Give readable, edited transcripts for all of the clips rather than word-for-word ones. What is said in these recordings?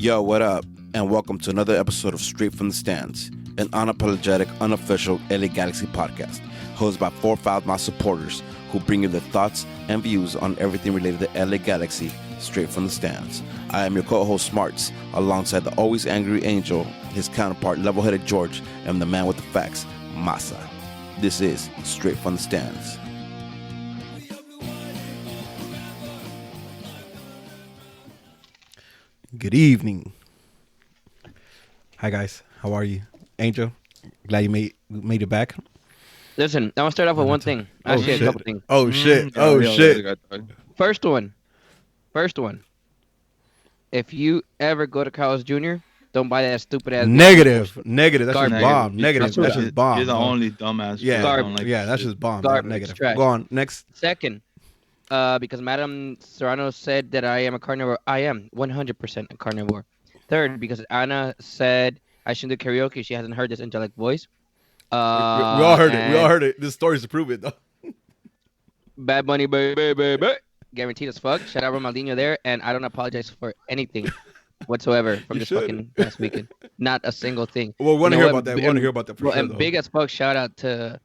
Yo, what up? And welcome to another episode of Straight from the Stands, an unapologetic, unofficial LA Galaxy podcast, hosted by four Foulmouth supporters who bring you their thoughts and views on everything related to LA Galaxy, straight from the stands. I am your co-host Smarts, alongside the always angry Angel, his counterpart level-headed George, and the man with the facts, Masa. This is Straight from the Stands. Good evening. Hi guys, how are you? Angel, glad you made it back. Listen, I want to start off with one thing. Actually, a couple things. Oh shit! Oh shit! First one. If you ever go to Carl's Jr., don't buy that stupid ass. Negative. That's Garbage. just bomb. Negative. That's just bomb. You're the only dumbass. Yeah, Garbage. yeah, that's just bomb. Garbage. Negative. Trash. Go on next. Second, because Madam Serrano said that I am a carnivore. I am 100% a carnivore. Third, because Anna said I shouldn't do karaoke. She hasn't heard this angelic voice. We all heard it. We all heard it. This story's to prove it, though. Bad Bunny, baby. Guaranteed as fuck. Shout out Ronaldinho there, and I don't apologize for anything whatsoever from this fucking past weekend. Not a single thing. Well, we want to hear about that. We want to hear about that for sure. And though. big as fuck shout out to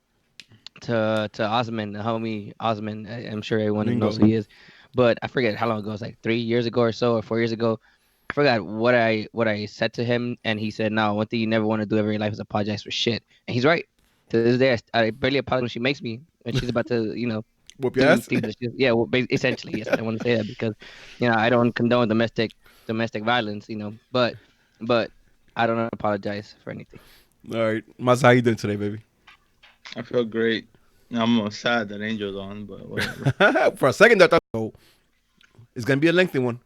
Osman, the homie Osman. I'm sure everyone knows who he is, but I forget how long ago. It was like 3 years ago or so, or 4 years ago. I forgot what I said to him, and he said, "No, one thing you never want to do ever in life is apologize for shit." And he's right. To this day, I barely apologize when she makes me, when she's about to, whoop your ass. Yeah, well, essentially, yes. I want to say that because, I don't condone domestic violence, but I don't apologize for anything. All right, Masa, how you doing today, baby? I feel great. I'm sad that Angel's on, but whatever. For a second, I thought it's gonna be a lengthy one.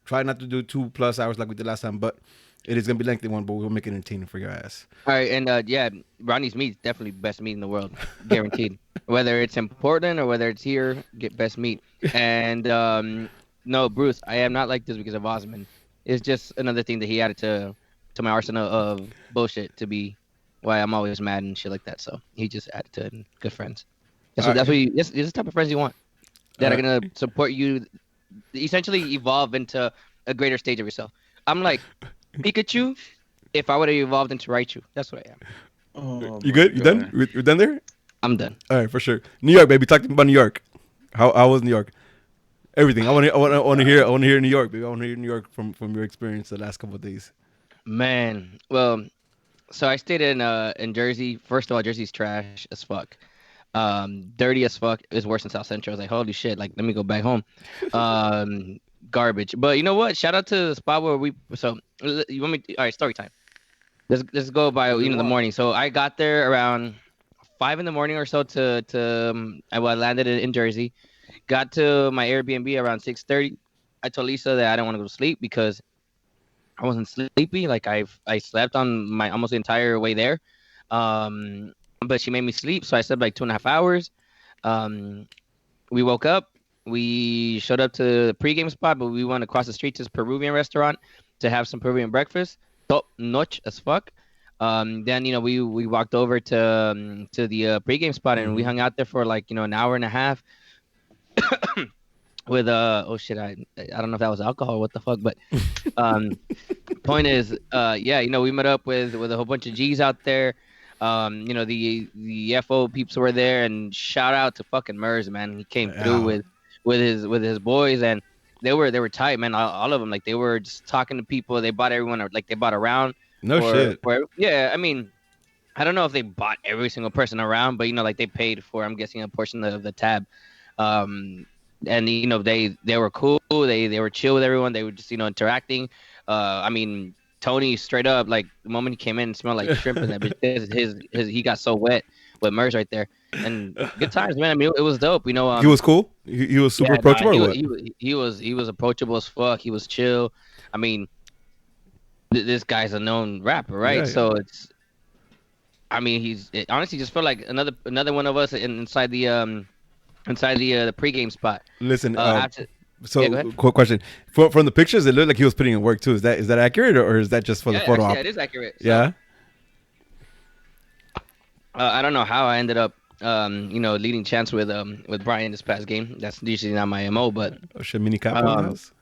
Try not to do 2+ hours like we did last time, but it is gonna be a lengthy one. But we'll make it entertaining for your ass. All right, and yeah, Ronnie's meat is definitely best meat in the world, guaranteed. Whether it's in Portland or whether it's here, get best meat. And no, Bruce, I am not like this because of Osman. It's just another thing that he added to my arsenal of bullshit to be why I'm always mad and shit like that. So he just added to it. And good friends. That's what this is the type of friends you want that are gonna support you, essentially evolve into a greater stage of yourself. I'm like Pikachu if I would have evolved into Raichu. That's what I am. Oh, You good? You done? We're done there? I'm done. All right, for sure. New York, baby. Talk to me about New York. How was New York? Everything. I want to hear New York, baby. I want to hear New York from your experience the last couple of days. Man, well, so I stayed in Jersey. First of all, Jersey's trash as fuck. Dirty as fuck. It's worse than South Central. I was like, holy shit, like let me go back home. Garbage. But you know what? Shout out to the spot where you want me all right, story time. Let's go by the morning. So I got there around 5 in the morning or so I landed in Jersey. Got to my Airbnb around 6:30. I told Lisa that I didn't want to go to sleep because I wasn't sleepy. Like I slept on my almost the entire way there. But she made me sleep, so I slept like 2.5 hours. We woke up. We showed up to the pregame spot, but we went across the street to this Peruvian restaurant to have some Peruvian breakfast. Top notch as fuck. Then we walked over to the pregame spot and we hung out there for like an hour and a half. With oh shit, I don't know if that was alcohol or what the fuck, but point is, we met up with a whole bunch of G's out there. The FO peeps were there, and shout out to fucking Mers, man. He came through with his boys, and they were tight, man. All of them, like they were just talking to people. They bought everyone, like they bought around. Shit. Yeah, I mean, I don't know if they bought every single person around, but like they paid for, I'm guessing, a portion of the tab. And they were cool. They were chill with everyone. They were just interacting. I mean, Tony straight up, like the moment he came in, smelled like shrimp and that bitch. He got so wet with Mers right there. And good times, man. I mean, it was dope. He was cool. He was super approachable. He was approachable as fuck. He was chill. I mean, this guy's a known rapper, right? Yeah, so it's. I mean, it honestly just felt like another one of us inside the pregame spot. Listen, quick question. From the pictures, it looked like he was putting in work too. Is that accurate, or is that just for the photo op? Yeah, it is accurate. So, yeah. I don't know how I ended up, leading chance with Brian this past game. That's usually not my MO, but mini capo in the house.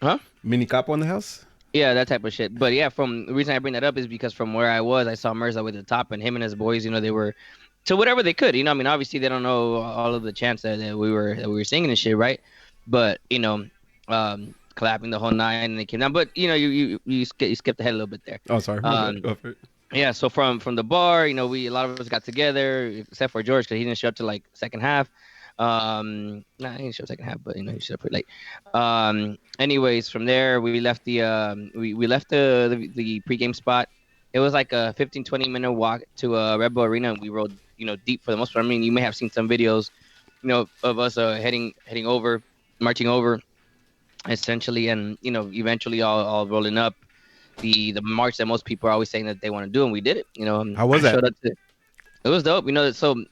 Huh? Mini capo in the house. Yeah, that type of shit. But yeah, from the reason I bring that up is because from where I was, I saw Mirza with the top, and him and his boys, they were to whatever they could. I mean, obviously they don't know all of the chants that we were singing and shit, right? But clapping the whole nine, and they came down. But you skipped ahead a little bit there. Oh, sorry, my bad. Um, Go for it. yeah, so from the bar, we a lot of us got together, except for George because he didn't show up to like second half. Nah, he didn't show up second half, but he showed up pretty late. Anyways, from there we left we left the pregame spot. It was like a 15-20 minute walk to Red Bull Arena, and we rode deep for the most part. I mean, you may have seen some videos, of us heading over, marching over, essentially, and eventually all rolling up the march that most people are always saying that they want to do, and we did it. How was I that? showed up to, it was dope. So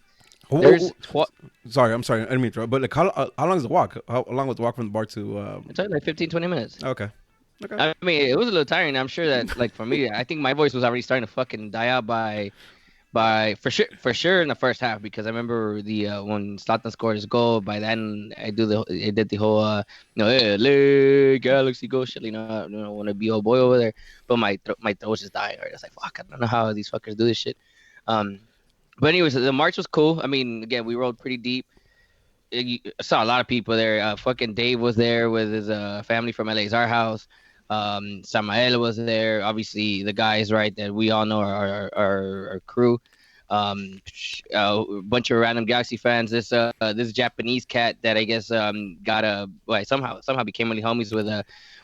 Oh, there's sorry, I'm sorry, I didn't mean to interrupt. But like, how long is the walk? How long was the walk from the bar to? it's only like 15-20 minutes. Okay. Okay. I mean, it was a little tiring. I'm sure that, like, for me, I think my voice was already starting to fucking die out by for sure in the first half, because I remember the when Zlatan scored his goal. By then I did the whole hey, LA Galaxy go shit. I don't want to be old boy over there, but my throat was just dying. Right, I was like, fuck, I don't know how these fuckers do this shit. But anyways, the march was cool. I mean, again, we rode pretty deep. I saw a lot of people there. Fucking Dave was there with his family from LA's Our House. Samael was there. Obviously, the guys, right, that we all know are our crew. A bunch of random Galaxy fans. This Japanese cat that I guess got somehow became really homies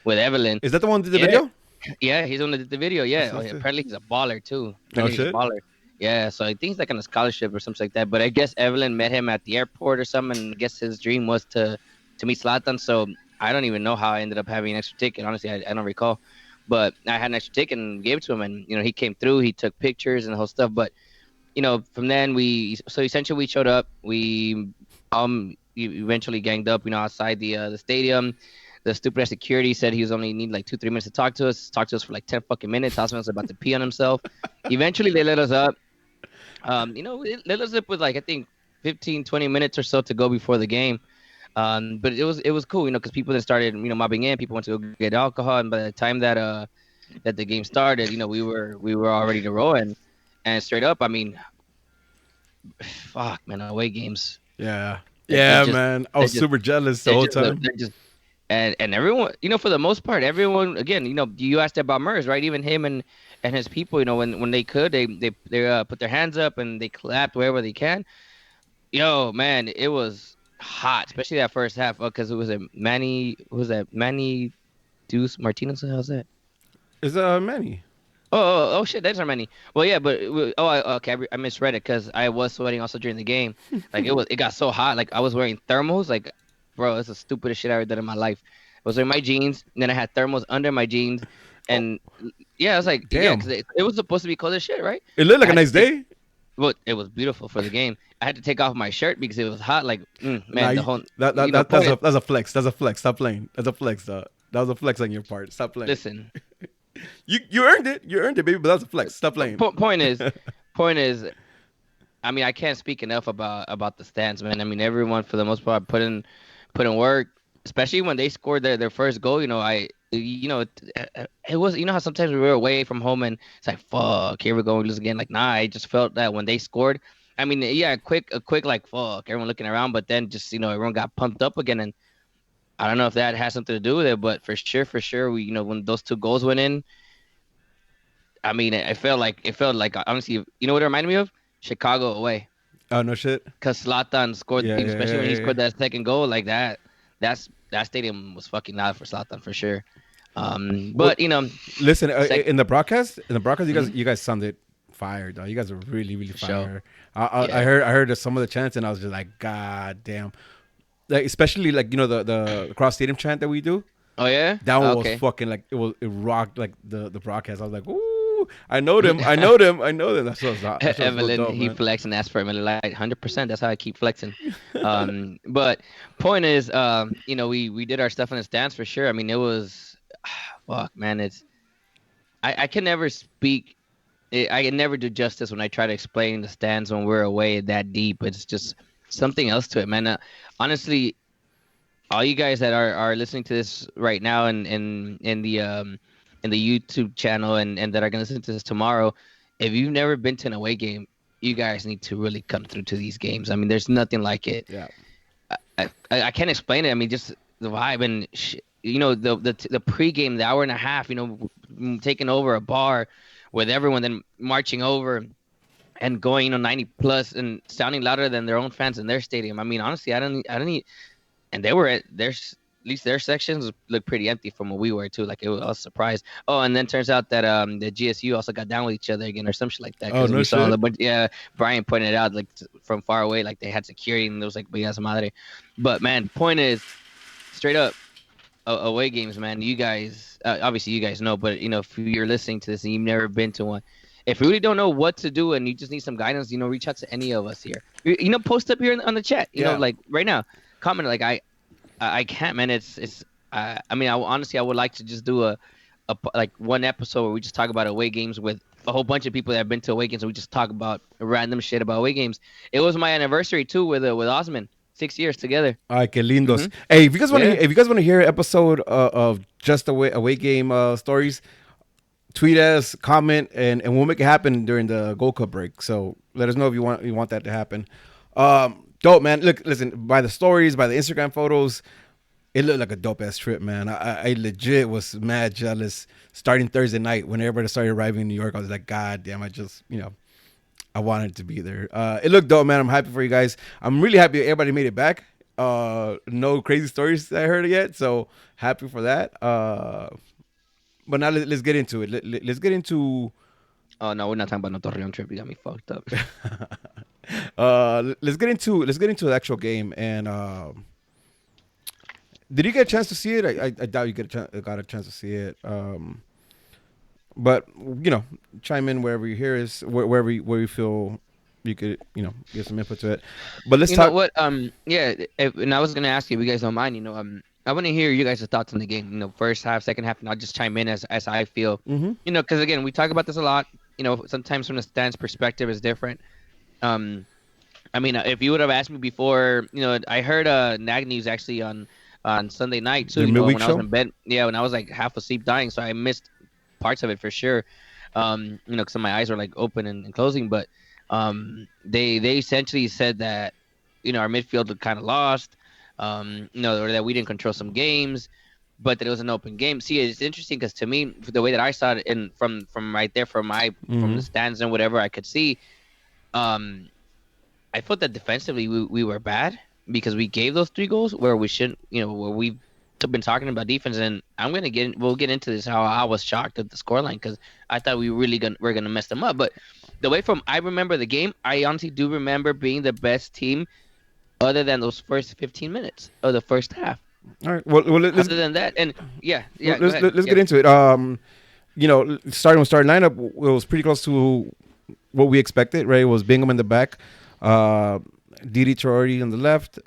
with Evelyn. Is that the one who did the video? Yeah, he's the one that did the video. Yeah, That's apparently he's a baller too. Oh, Apparently he's a shit. baller. Yeah, so I think he's like on a scholarship or something like that. But I guess Evelyn met him at the airport or something. And I guess his dream was to meet Zlatan. So I don't even know how I ended up having an extra ticket. Honestly, I don't recall. But I had an extra ticket and gave it to him, and he came through. He took pictures and the whole stuff. But from then essentially we showed up. We eventually ganged up, outside the stadium. The stupid ass security said he was only need like 2-3 minutes to talk to us. Talked to us for like 10 fucking minutes. Osman was about to pee on himself. Eventually they let us up. It let us up with like I think 15-20 minutes or so to go before the game. But it was cool, because people then started mobbing in. People went to go get alcohol, and by the time that the game started, we were all ready to roll. And straight up, I mean, fuck, man, away games. Yeah. They Yeah, just- man. I was they just- super jealous the whole time. they're just and everyone, for the most part, everyone, again, you asked about Mers, right? Even him and his people, when they could, they put their hands up and they clapped wherever they can. Yo, man, it was hot, especially that first half, because it was Manny Deuce Martinez. How's that? Is Manny? Oh, shit, that's Manny. Well, yeah, but okay, I misread it because I was sweating also during the game. Like it got so hot, like I was wearing thermals. Like, bro, that's the stupidest shit I ever done in my life. I was wearing my jeans, and then I had thermals under my jeans, and yeah, I was like, yeah, Damn. because it was supposed to be cold as shit, right? It looked like I a nice had to day. Well, it was beautiful for the game. I had to take off my shirt because it was hot. Like, man, Nah, the whole that's a flex. That's a flex. Stop playing. That's a flex. That was a flex on your part. Stop playing. listen. You earned it. You earned it, baby. But that's a flex. Stop playing. Point is, I mean, I can't speak enough about the stands, man. I mean, everyone for the most part put in work, especially when they scored their first goal. It was, how sometimes we were away from home and it's like, fuck, here we go, we lose again. Like, nah, I just felt that when they scored, I mean, yeah, a quick like, fuck, everyone looking around, but then just everyone got pumped up again, and I don't know if that has something to do with it, but for sure, we when those two goals went in, I mean, it felt like honestly, you know what it reminded me of? Chicago away. Oh, no shit. Because Zlatan scored, Yeah, especially when he yeah. scored that second goal, like that. That stadium was fucking loud for Zlatan for sure. But Listen, Sec- in the broadcast, you guys sounded fire, dog. You guys are really, really For fire. sure. I Yeah. heard some of the chants, and I was just like, God damn. Like, especially like the cross stadium chant that we do. oh yeah, That one okay. was fucking like it rocked like the broadcast. I was like, ooh, I know them. That's so Evelyn, dope, he man. flexed and asked for Evelyn like 100%. That's how I keep flexing. But point is, we did our stuff in the stands for sure. I mean, it was, fuck, man. I can never speak. I can never do justice when I try to explain the stands when we're away that deep. It's just something else to it, man. Honestly, all you guys that are listening to this right now and in the in the YouTube channel and that are gonna listen to this tomorrow, if you've never been to an away game, you guys need to really come through to these games. I mean, there's nothing like it. Yeah. I can't explain it. I mean, just the vibe and the pregame, the hour and a half, taking over a bar with everyone, then marching over and going, 90 plus and sounding louder than their own fans in their stadium. I mean, honestly, I don't need, and they were at at least their sections looked pretty empty from what we were too. Like I was surprised. Oh, and then turns out that the GSU also got down with each other again or some shit like that Oh, because no we saw shit. the bunch. Yeah, Brian pointed it out like from far away, like they had security and it was like big madre. But man, point is straight up away games, man. You guys, obviously you guys know, but if you're listening to this and you've never been to one, if you really don't know what to do and you just need some guidance, reach out to any of us here. Post up here on the chat. Yeah. Like right now, comment like I can't, man. It's. I mean, honestly, I would like to just do a like one episode where we just talk about away games with a whole bunch of people that have been to away games. And we just talk about random shit about away games. It was my anniversary too with Osman. 6 years together. Ay, que lindos. Mhm. Hey, if you guys want to, Yeah. if you guys want to hear an episode of just away game stories, tweet us, comment, and we'll make it happen during the Gold Cup break. So let us know if you want that to happen. Dope, man. Look, listen, by the stories, by the Instagram photos, it looked like a dope ass trip, man. I legit was mad jealous starting Thursday night when everybody started arriving in New York. I was like, God damn, I wanted to be there. It looked dope, man. I'm happy for you guys. I'm really happy everybody made it back. No crazy stories I heard yet, so happy for that. But now let's get into it. Let's get into. Oh no, we're not talking about no Torreon trip. You got me fucked up. Let's get into the actual game. And did you get a chance to see it? I doubt you got a chance to see it. But chime in wherever you hear us, where you feel you could get some input to it. But let's You talk. know what? Yeah. And I was gonna ask you if you guys don't mind. I want to hear you guys' thoughts on the game. First half, second half, and I'll just chime in as I feel. Mm-hmm. Because again, we talk about this a lot. Sometimes from the stands perspective is different. I mean, if you would have asked me before, I heard Nag News actually on Sunday night too. The midweek when I was show? in bed, yeah, when I was like half asleep, dying, so I missed parts of it for sure. Because my eyes were like open and closing, but they essentially said that our midfield looked kind of lost, or that we didn't control some games, but that it was an open game. See, it's interesting because to me, the way that I saw it from right there from the stands and whatever I could see, I felt that defensively we were bad because we gave those 3 goals where we shouldn't, where we've been talking about defense, and we'll get into this how I was shocked at the scoreline because I thought we were gonna mess them up. But the way I remember the game, I honestly do remember being the best team other than those first 15 minutes of the first half. All right. Well, let's Other than that, and let's get into it. Starting with starting lineup, it was pretty close to what we expected. Right, it was Bingham in the back, Didi Traore on the left,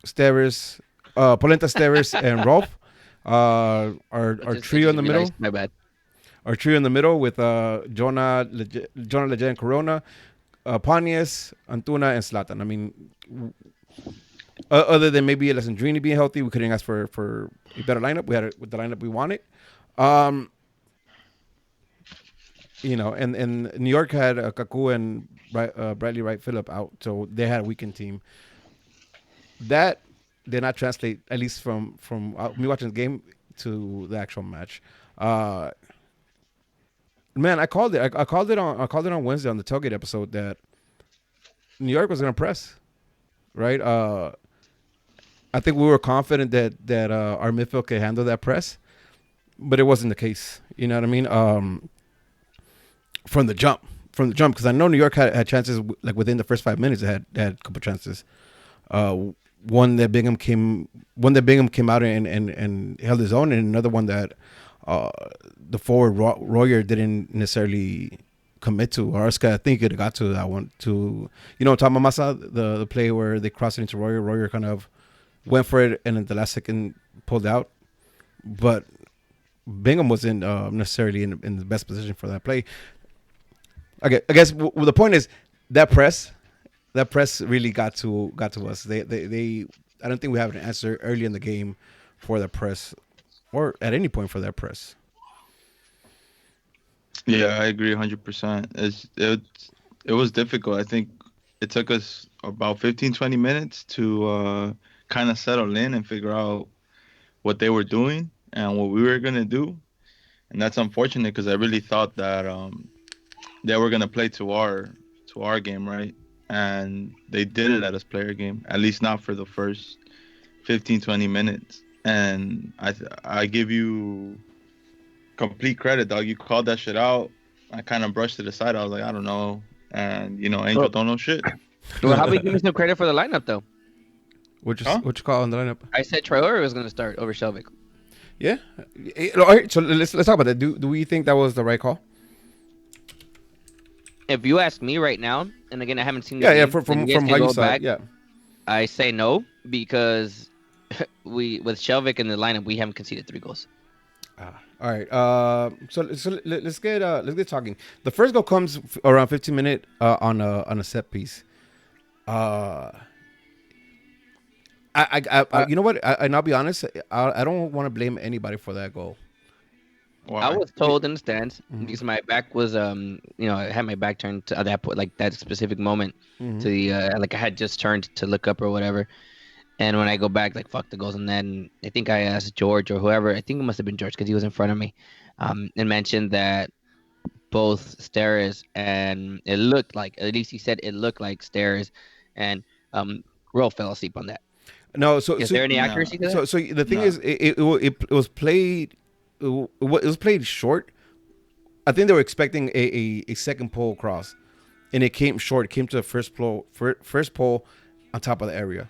Steres, Polenta, Steres, and Rolf. Our trio in the middle. My bad. Our trio in the middle with Jonah Leggett and Corona, Panias, Antuna, and Zlatan. I mean, other than maybe Alessandrini being healthy, we couldn't ask for a better lineup. We had it with the lineup we wanted. And New York had Kaku and Bradley Wright Phillip out, so they had a weakened team. That did not translate, at least from me watching the game to the actual match. Man, I called it. I called it on Wednesday on the tailgate episode that New York was going to press, right? I think we were confident that our midfield could handle that press, but it wasn't the case. You know what I mean? From the jump, because I know New York had chances like within the first 5 minutes. They had a couple chances. One that Bingham came out and held his own, and another one that the forward Royer didn't necessarily commit to. Or else I think he could have got to that one. To Tamamasa, the play where they crossed it into Royer. Royer kind of went for it, and at the last second pulled out. But Bingham wasn't necessarily in the best position for that play. Okay, I guess the point is that press really got to us. They I don't think we have an answer early in the game for that press, or at any point for that press. Yeah, I agree 100%. It was difficult. I think it took us about 15, 20 minutes to kind of settle in and figure out what they were doing and what we were gonna do. And that's unfortunate because I really thought that they were gonna play to our game, right? And they didn't let us play our game, at least not for the first 15, 20 minutes. And I give you complete credit, dog. You called that shit out. I kind of brushed it aside. I was like, I don't know. And Angel Well, don't know shit. well, how about you give me some credit for the lineup though? Huh? What you call on the lineup? I said Traore was going to start over Shelvick. Yeah. All right. So let's talk about that. Do we think that was the right call? If you ask me right now, and again I haven't seen the Yeah. Yeah. game, From and you guys from can how you go saw it. back, Yeah. I say no because we with Shelvick in the lineup we haven't conceded 3 goals. All right. Let's get talking. The first goal comes around 15 minute on a set piece. You know what? And I'll be honest. I don't want to blame anybody for that goal. I Why? was told in the stands Mhm. because my back was I had my back turned to at that point, like that specific moment Mhm. to the like I had just turned to look up or whatever. And when I go back, like fuck the goals, and then I think I asked George or whoever, I think it must have been George because he was in front of me, and mentioned that both Stairs and it looked like, at least he said it looked like Stairs and Roll fell asleep on that. No. Is there any No, accuracy to that? So the thing no. is, it was played. It was played short. I think they were expecting a second pole cross, and it came short. It came to the first pole on top of the area.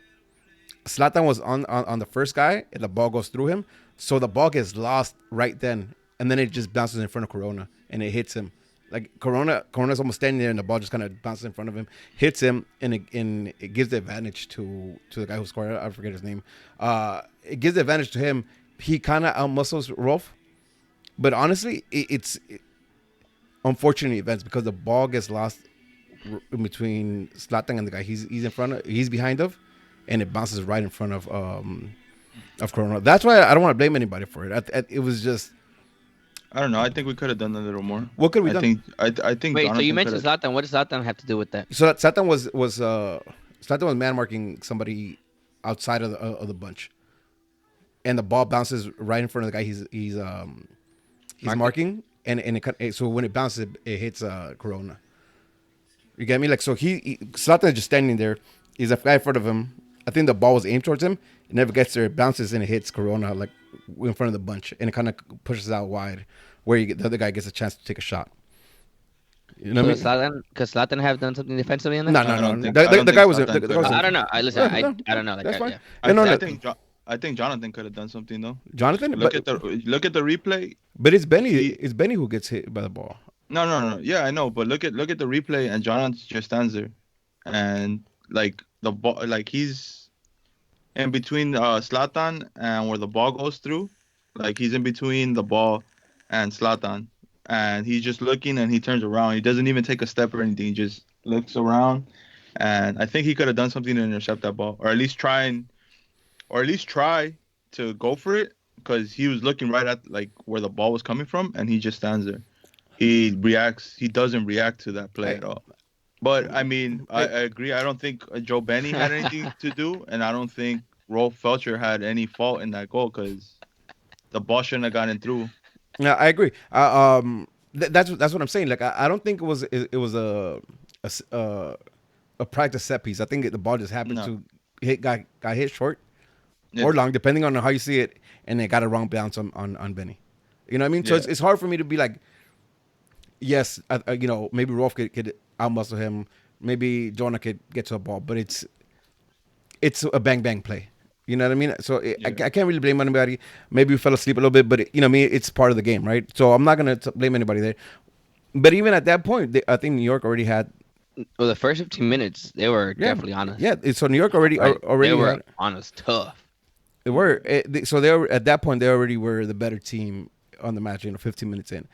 Zlatan was on the first guy, and the ball goes through him. So the ball gets lost right then, and then it just bounces in front of Corona, and it hits him. Like Corona's almost standing there, and the ball just kind of bounces in front of him, hits him, and it gives the advantage to the guy who scored. I forget his name. It gives the advantage to him. He kind of outmuscles Rolf, but honestly, it's unfortunate events because the ball gets lost in between Zlatan and the guy he's behind of, and it bounces right in front of Corona. That's why I don't want to blame anybody for it. It was just, I don't know. I think we could have done a little more. what could we I done? think I think Wait, so you Jonathan could mentioned have. Zlatan. What does Zlatan have to do with that? So that Zlatan was man marking somebody outside of the bunch, and the ball bounces right in front of the guy he's marking, and so when it bounces, it hits Corona. You get me? Like, so Zlatan is just standing there. He's a guy in front of him. I think the ball was aimed towards him. It never gets there. It bounces and it hits Corona like in front of the bunch, and it kind of pushes out wide, where the other guy gets a chance to take a shot. You know So what I mean? Zlatan, could Zlatan have done something defensively in that? No, I no, no. don't think. I The don't guy think was the Zlatan guy could was. I have. don't know. I listen. I don't know. Like, That's fine. yeah. No, no, no. I think Jonathan could have done something though. Jonathan, Look at the replay. but it's Benny. He It's Benny who gets hit by the ball. no. Yeah, I know. But look at the replay, and Jonathan just stands there, and like the ball, like he's in between Zlatan and where the ball goes through. Like he's in between the ball and Zlatan, and he's just looking, and he turns around. He doesn't even take a step or anything. He just looks around, and I think he could have done something to intercept that ball, or at least try to go for it, because he was looking right at like where the ball was coming from, and he just stands there. He doesn't react to that play at all. But I mean, I agree. I don't think Joe Benny had anything to do, and I don't think Rolf Felcher had any fault in that goal because the ball shouldn't have gotten through. Yeah, I agree. That's what I'm saying. Like, I don't think it was a s- a practice set piece. I think the ball just happened No. to got hit short Yeah. or long, depending on how you see it, and it got a wrong bounce on Benny. You know what I mean? So Yeah. it's hard for me to be like, yes, maybe Rolf could outmuscle him, maybe Jonah could get to a ball, but it's a bang bang play. You know what I mean? So I can't really blame anybody. Maybe we fell asleep a little bit, but it's part of the game, right? So I'm not gonna blame anybody there. But even at that point, I think New York already had. Well, the first 15 minutes, they were definitely honest. Yeah, so New York already Right? already They were had. honest, tough. They were so they were at that point. They already were the better team on the match. 15 minutes in.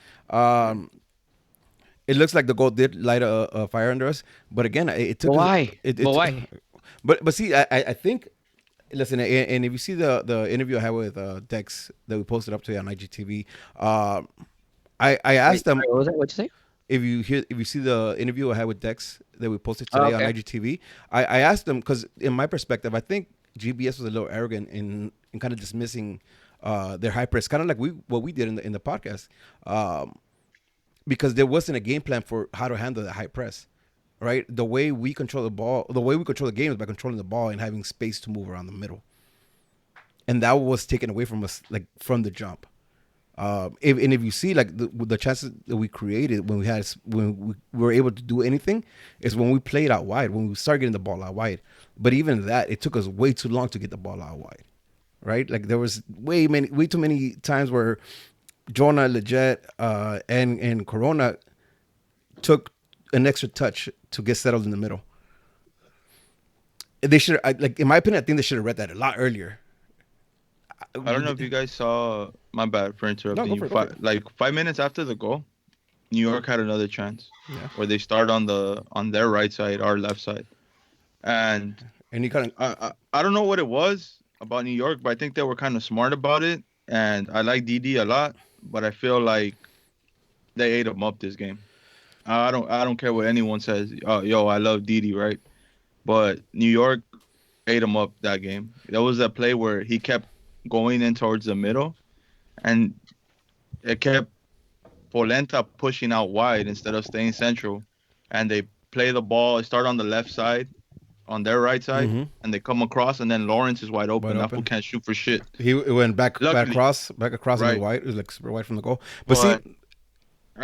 It looks like the goal did light a fire under us, but again, it took. But why? It, But why? But see, I think. Listen, and if you see the interview I had with Dex that we posted up today on IGTV, I asked Wait, them sorry, what was that? What'd you say? if you see the interview I had with Dex that we posted Oh, today on okay. IGTV. I asked them because in my perspective, I think GBS was a little arrogant in kind of dismissing their high press, kind of like what we did in the podcast, because there wasn't a game plan for how to handle the high press. Right, the way we control the ball, the way we control the game is by controlling the ball and having space to move around the middle, and that was taken away from us like from the jump. If you see like the chances that we created when we were able to do anything is when we played out wide, when we started getting the ball out wide. But even that, it took us way too long to get the ball out wide, right? Like there was way too many times where Jonah, Leggett, and Corona took an extra touch to get settled in the middle. They should, like in my opinion, I think they should have read that a lot earlier. I don't know if you guys saw. My bad for No, interrupting go you. for it. Go for it. Like 5 minutes after the goal, New York had another chance Yeah. where they start on their right side, our left side, and And you kind of I don't know what it was about New York, but I think they were kind of smart about it. And I like DD a lot, but I feel like they ate him up this game. I don't care what anyone says. Yo, I love DD, right? But New York ate him up that game. There was a play where he kept going in towards the middle, and it kept Polenta pushing out wide instead of staying central. And they play the ball, start on the left side, on their right side, Mhm. and they come across, and then Lawrence is wide open. Wide That open. fool can't shoot for shit. he went back Luckily, back across and right. wide. It was like super wide from the goal. But see, But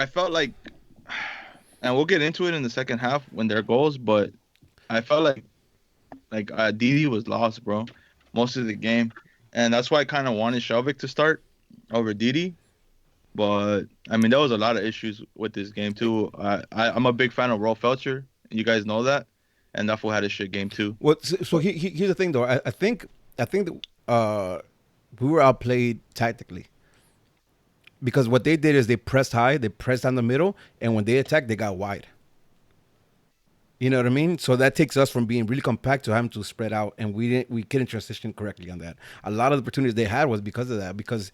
I felt like, and we'll get into it in the second half when there are goals, but I felt like Didi was lost, bro, most of the game, and that's why I kind of wanted Shelvick to start over Didi. But I mean, there was a lot of issues with this game too. I'm a big fan of Rolf Felcher. You guys know that, and that fool had a shit game too. here's the thing though. I think that, we were outplayed tactically because what they did is they pressed high, they pressed down the middle, and when they attacked, they got wide. You know what I mean? So that takes us from being really compact to having to spread out, and we couldn't transition correctly on that. A lot of the opportunities they had was because of that, because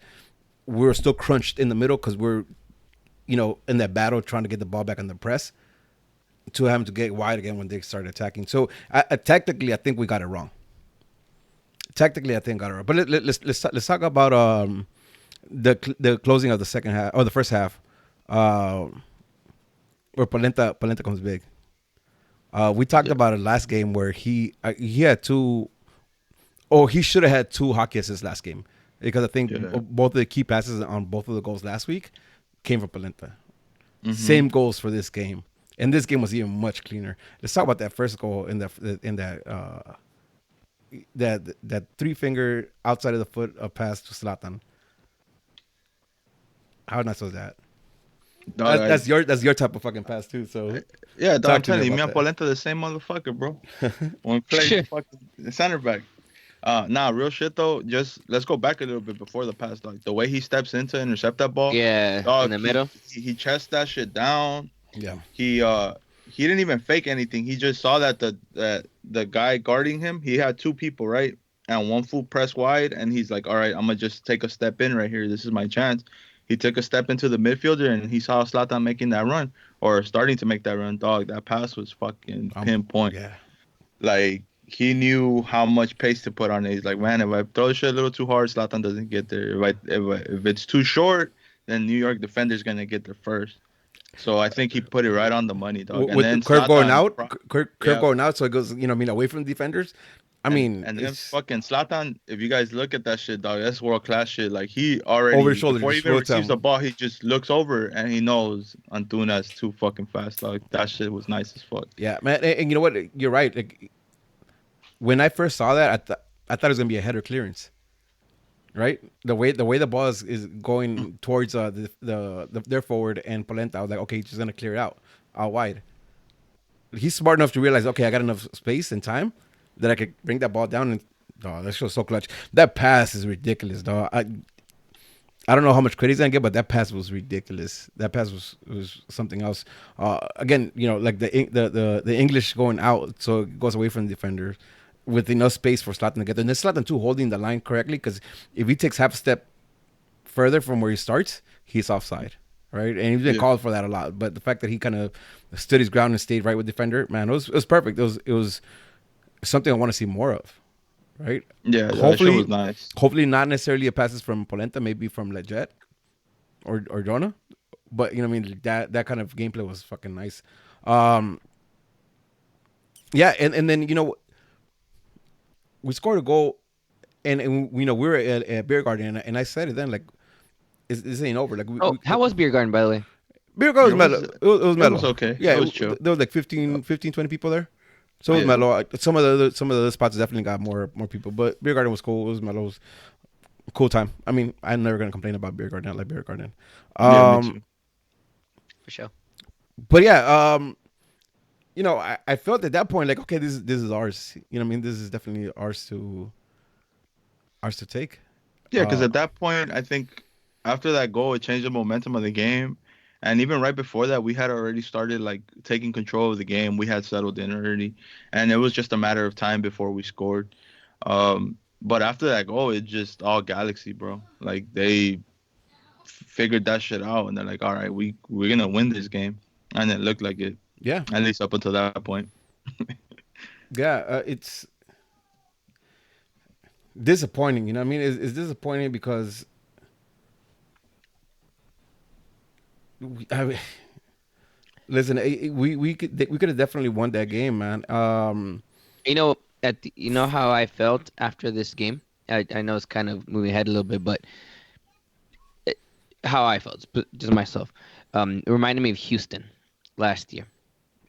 we were still crunched in the middle because we're, in that battle trying to get the ball back on the press to having to get wide again when they started attacking. So tactically, I think we got it wrong. Tactically, I think got it wrong. But let's talk about the closing of the second half or the first half, where Polenta comes big. We talked about it last game where he had two, or he should have had two hockey assists last game because I think both of the key passes on both of the goals last week came from Polenta. Mm-hmm. Same goals for this game, and this game was even much cleaner. Let's talk about that first goal in that three finger outside of the foot pass to Zlatan. How nice was that? That's your type of fucking pass too. So yeah, dog, I'm to me telling you, me about and that. Polenta the same motherfucker, bro. When we play fucking center back. Real shit though. Just let's go back a little bit before the pass. Like the way he steps in to intercept that ball. Yeah, dog, in the middle. He chests that shit down. Yeah. He didn't even fake anything. He just saw that the guy guarding him, he had two people, right? And one fool pressed wide, and he's like, all right, I'm gonna just take a step in right here. This is my chance. He took a step into the midfielder, and he saw Zlatan making that run or starting to make that run. Dog, that pass was fucking pinpoint. Yeah. Like he knew how much pace to put on it. He's like, man, if I throw the shit a little too hard, Zlatan doesn't get there. If it's too short, then New York defender's gonna get there first. So I think he put it right on the money, dog. With then the curve Zlatan, going out, curve going out, so it goes, away from the defenders. And then fucking Zlatan, if you guys look at that shit, dog, that's world class shit. Like he already over his shoulder, before he even receives the ball, he just looks over and he knows Antuna's too fucking fast. Dog, that shit was nice as fuck. Yeah, man, and you know what? You're right. Like, when I first saw that, I thought it was gonna be a header clearance. Right, the way the ball is going towards their forward and Polenta, I was like, okay, he's just gonna clear it out wide. He's smart enough to realize, okay, I got enough space and time that I could bring that ball down, and that's just so clutch. That pass is ridiculous, dog. I don't know how much credit he's gonna get, but that pass was ridiculous. That pass was something else. Again, like the English going out, so it goes away from the defender with enough space for Zlatan to get there. And then Zlatan too holding the line correctly, because if he takes half a step further from where he starts, he's offside. right? And he's been Yeah. called for that a lot. But the fact that he kind of stood his ground and stayed right with defender, man, it was perfect. It was something I want to see more of, right? Yeah, that shit Hopefully, was nice. hopefully not necessarily a passes from Polenta, maybe from Leggett or Jonah. But you know, what I mean, that kind of gameplay was fucking nice. Um, yeah, and then we scored a goal, and we were at Beer Garden, and I said it then, like, this ain't over. Like Oh, how was Beer Garden, by the way? Beer Garden It was mellow. was It was it mellow. was okay. Yeah, It was chill. there was like 20 people there. So it was Yeah. mellow. Some of the other spots definitely got more people, but Beer Garden was cool. It was mellow. It was a cool time. I mean, I'm never gonna complain about Beer Garden. I like Beer Garden. Yeah, me too. For sure. But yeah, I felt at that point like, okay, this is ours. You know what I mean? This is definitely ours to take. Yeah, because at that point, I think after that goal, it changed the momentum of the game. And even right before that, we had already started like taking control of the game. We had settled in already, and it was just a matter of time before we scored. But after that goal, it just all Galaxy, bro. Like they figured that shit out, and they're like, all right, we're gonna win this game, and it looked like it, Yeah, at least up until that point. yeah. It's disappointing. You know what I mean? It's disappointing because I mean, listen, we could have definitely won that game, man. You know how I felt after this game. I know it's kind of moving ahead a little bit, but how I felt, just myself, it reminded me of Houston last year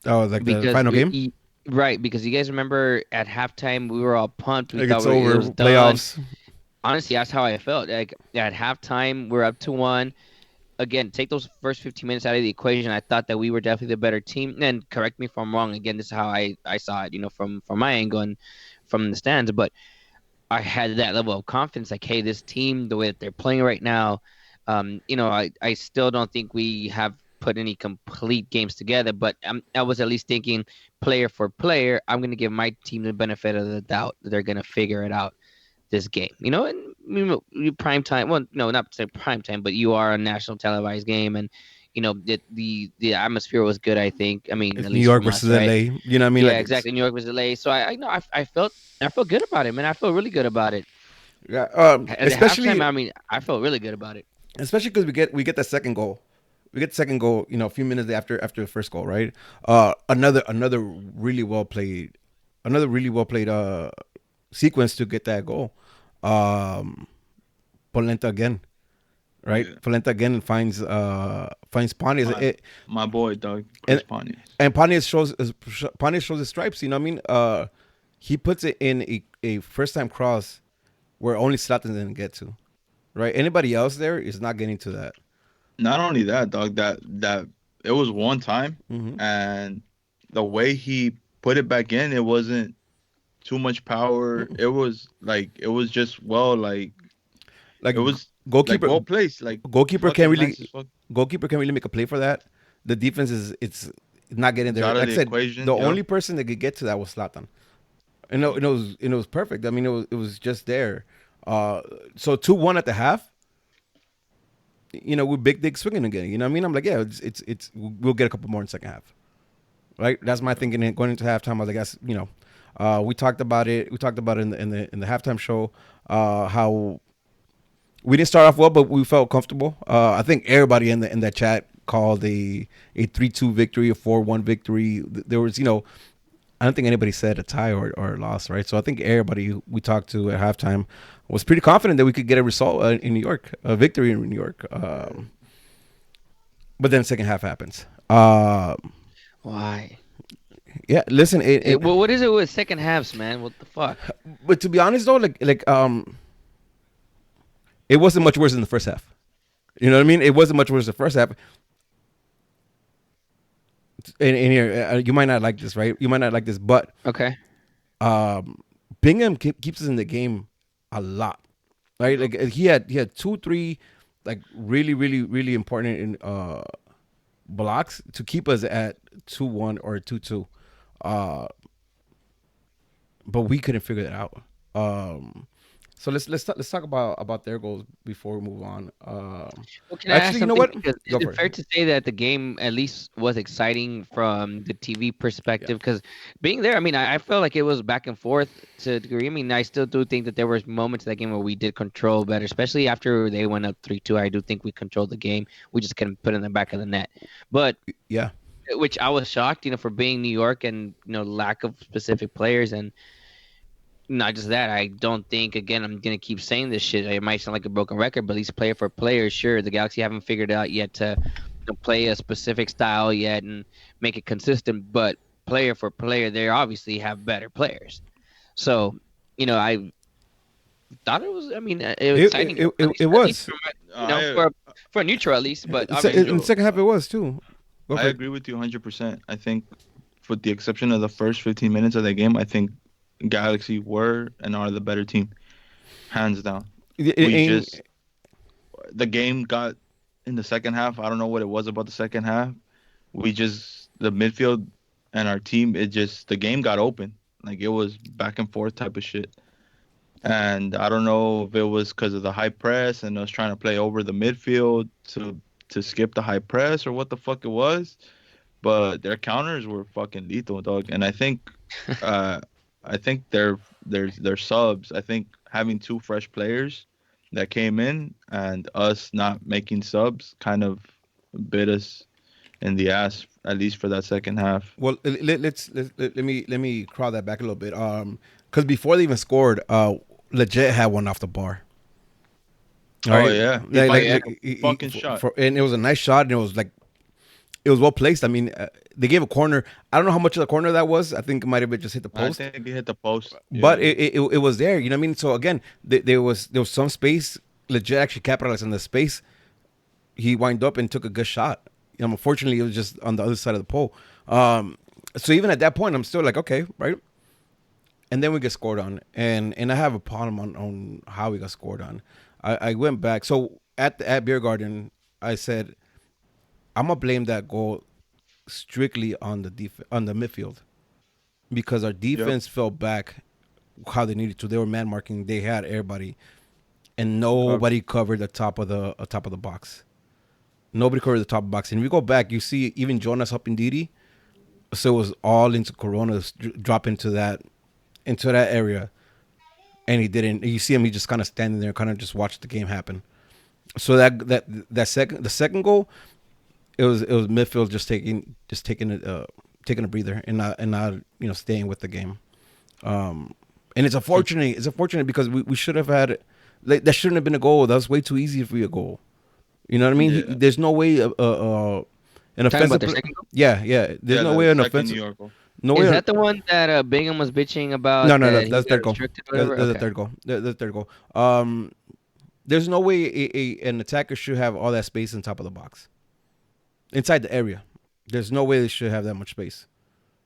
Oh, like the because final game. right, because you guys remember at halftime we were all pumped. We Like thought it's it over, was done. playoffs. Honestly, that's how I felt. Like at halftime, we're up to one. Again, take those first 15 minutes out of the equation. I thought that we were definitely the better team. And correct me if I'm wrong. Again, this is how I saw it, from my angle and from the stands. But I had that level of confidence, like, hey, this team, the way that they're playing right now, I still don't think we have put any complete games together. But I was at least thinking, player for player, I'm going to give my team the benefit of the doubt that they're going to figure it out this game. And prime time. Well, no, not to say prime time, but you are a national televised game, and the atmosphere was good. I think. I mean, It's at New least York from us, versus right? LA. You know what I mean? Yeah, Like it's, exactly. New York was LA, so I know I felt good about it, man. I felt really good about it. yeah, At the halftime, I mean, I felt really good about it. especially because we get the second goal. We get the second goal, a few minutes after the first goal, right? Another really well played sequence to get that goal. Polenta again, right? Yeah. Polenta again finds Pontius. My boy, Doug And- Chris Pontius. And Pontius shows his stripes. You know what I mean? He puts it in a first time cross where only Zlatan didn't get to. Right? Anybody else there is not getting to that. Not only that, dog, that it was one time, Mhm. and the way he put it back in, it wasn't too much power. It was just like Like it was goalkeeper, well placed. Like goalkeeper fucking can't really nice as fuck. goalkeeper can't really make a play for that. The defense it's not getting It's there. out of Like I the said, equation, the yep. only person that could get to that was Zlatan. And it was perfect. I mean, it was just there. So 2-1 at the half. We're big dick swinging again. You know what I mean? I'm like, yeah, it's we'll get a couple more in the second half. Right? That's my thinking going into halftime. I was like, we talked about it. We talked about it in the halftime show. How we didn't start off well, but we felt comfortable. I think everybody in that chat called a 3-2 victory, a 4-1 victory. There was, I don't think anybody said a tie or a loss, right? So I think everybody we talked to at halftime was pretty confident that we could get a result in New York, a victory in New York. But then second half happens. Why? Yeah, listen. Well, what is it with second halves, man? What the fuck? But to be honest though, it wasn't much worse than the first half. You know what I mean? It wasn't much worse than the first half. And here, you might not like this, right? You might not like this, but Okay. Bingham keeps us in the game a lot, right? Like he had 2-3 like really really really important in blocks to keep us at 2-1 or 2-2, but we couldn't figure that out. So let's talk about their goals before we move on. Well, can I ask Actually, you know something? what? Because Go is for it it. fair to say that the game at least was exciting from the TV Yeah. perspective? Because being there, I mean, I felt like it was back and forth to a degree. I mean, I still do think that there was moments in that game where we did control better, especially after they went up 3-2. I do think we controlled the game. We just couldn't put it in the back of the net. But Yeah. which I was shocked, for being New York and lack of specific players. And not just that, I don't think, again, I'm gonna keep saying this shit. It might sound like a broken record, but at least player for player, sure, the Galaxy haven't figured out yet to play a specific style yet and make it consistent. But player for player, they obviously have better players. So, I thought it was. I mean, it was It exciting, it it, it at least was. for I for a neutral at least. But In the obviously, Angel, second half, it was too. Go I for it. agree with you 100%. I think, with the exception of the first 15 minutes of the game, I think Galaxy were and are the better team, hands down. We In, just the game got in the second half. I don't know what it was about the second half. We just the midfield and our team. It just the game got open. Like it was back and forth type of shit. And I don't know if it was because of the high press and us trying to play over the midfield to skip the high press or what the fuck it was. But their counters were fucking lethal, dog. And uh, I think their subs. I think having two fresh players that came in and us not making subs kind of bit us in the ass, at least for that second half. well, let me crawl that back a little bit. Because before they even scored, legit had one off the bar. All Oh right, yeah, he Oh fucking yeah, took a fucking shot. and it was a nice shot, and it was like it was well placed. I mean, they gave a corner. I don't know how much of the corner that was. I think it might have been just hit the I post, think he hit the post. but Yeah. it was there. You know what I mean? So again, there was some space. Legit actually capitalized on the space. He wind up and took a good shot. Unfortunately, it was just on the other side of the pole. So even at that point, I'm still like, okay, right. And then we get scored on, and I have a problem on how we got scored on. I went back. So at Beer Garden, I said I'm gonna blame that goal strictly on on the midfield because our Yep. defense fell back how they needed to. They were man marking. They had everybody, and Cover. nobody covered the top of the box. Nobody covered the top of the box. And if you go back, you see even Jonas helping Didi. So it was all into Corona's drop into that area, and he didn't. You see him; he just kind of standing there, kind of just watched the game happen. So the second goal, it was midfield taking a breather and not staying with the game. And it's unfortunate because we should have had like that shouldn't have been a goal. That was way too easy for a goal. You know what I mean? Yeah. There's no way an talking about offensive their second goal. yeah. There's Yeah, no the way an second New offensive York goal. no way. Is that the one that Bingham was bitching No, about no, that he that's got third goal. restricted or That's, whatever? that's the Okay. third goal. That's the third goal. There's no way an attacker should have all that space on top of the box, inside the area. There's no way they should have that much space.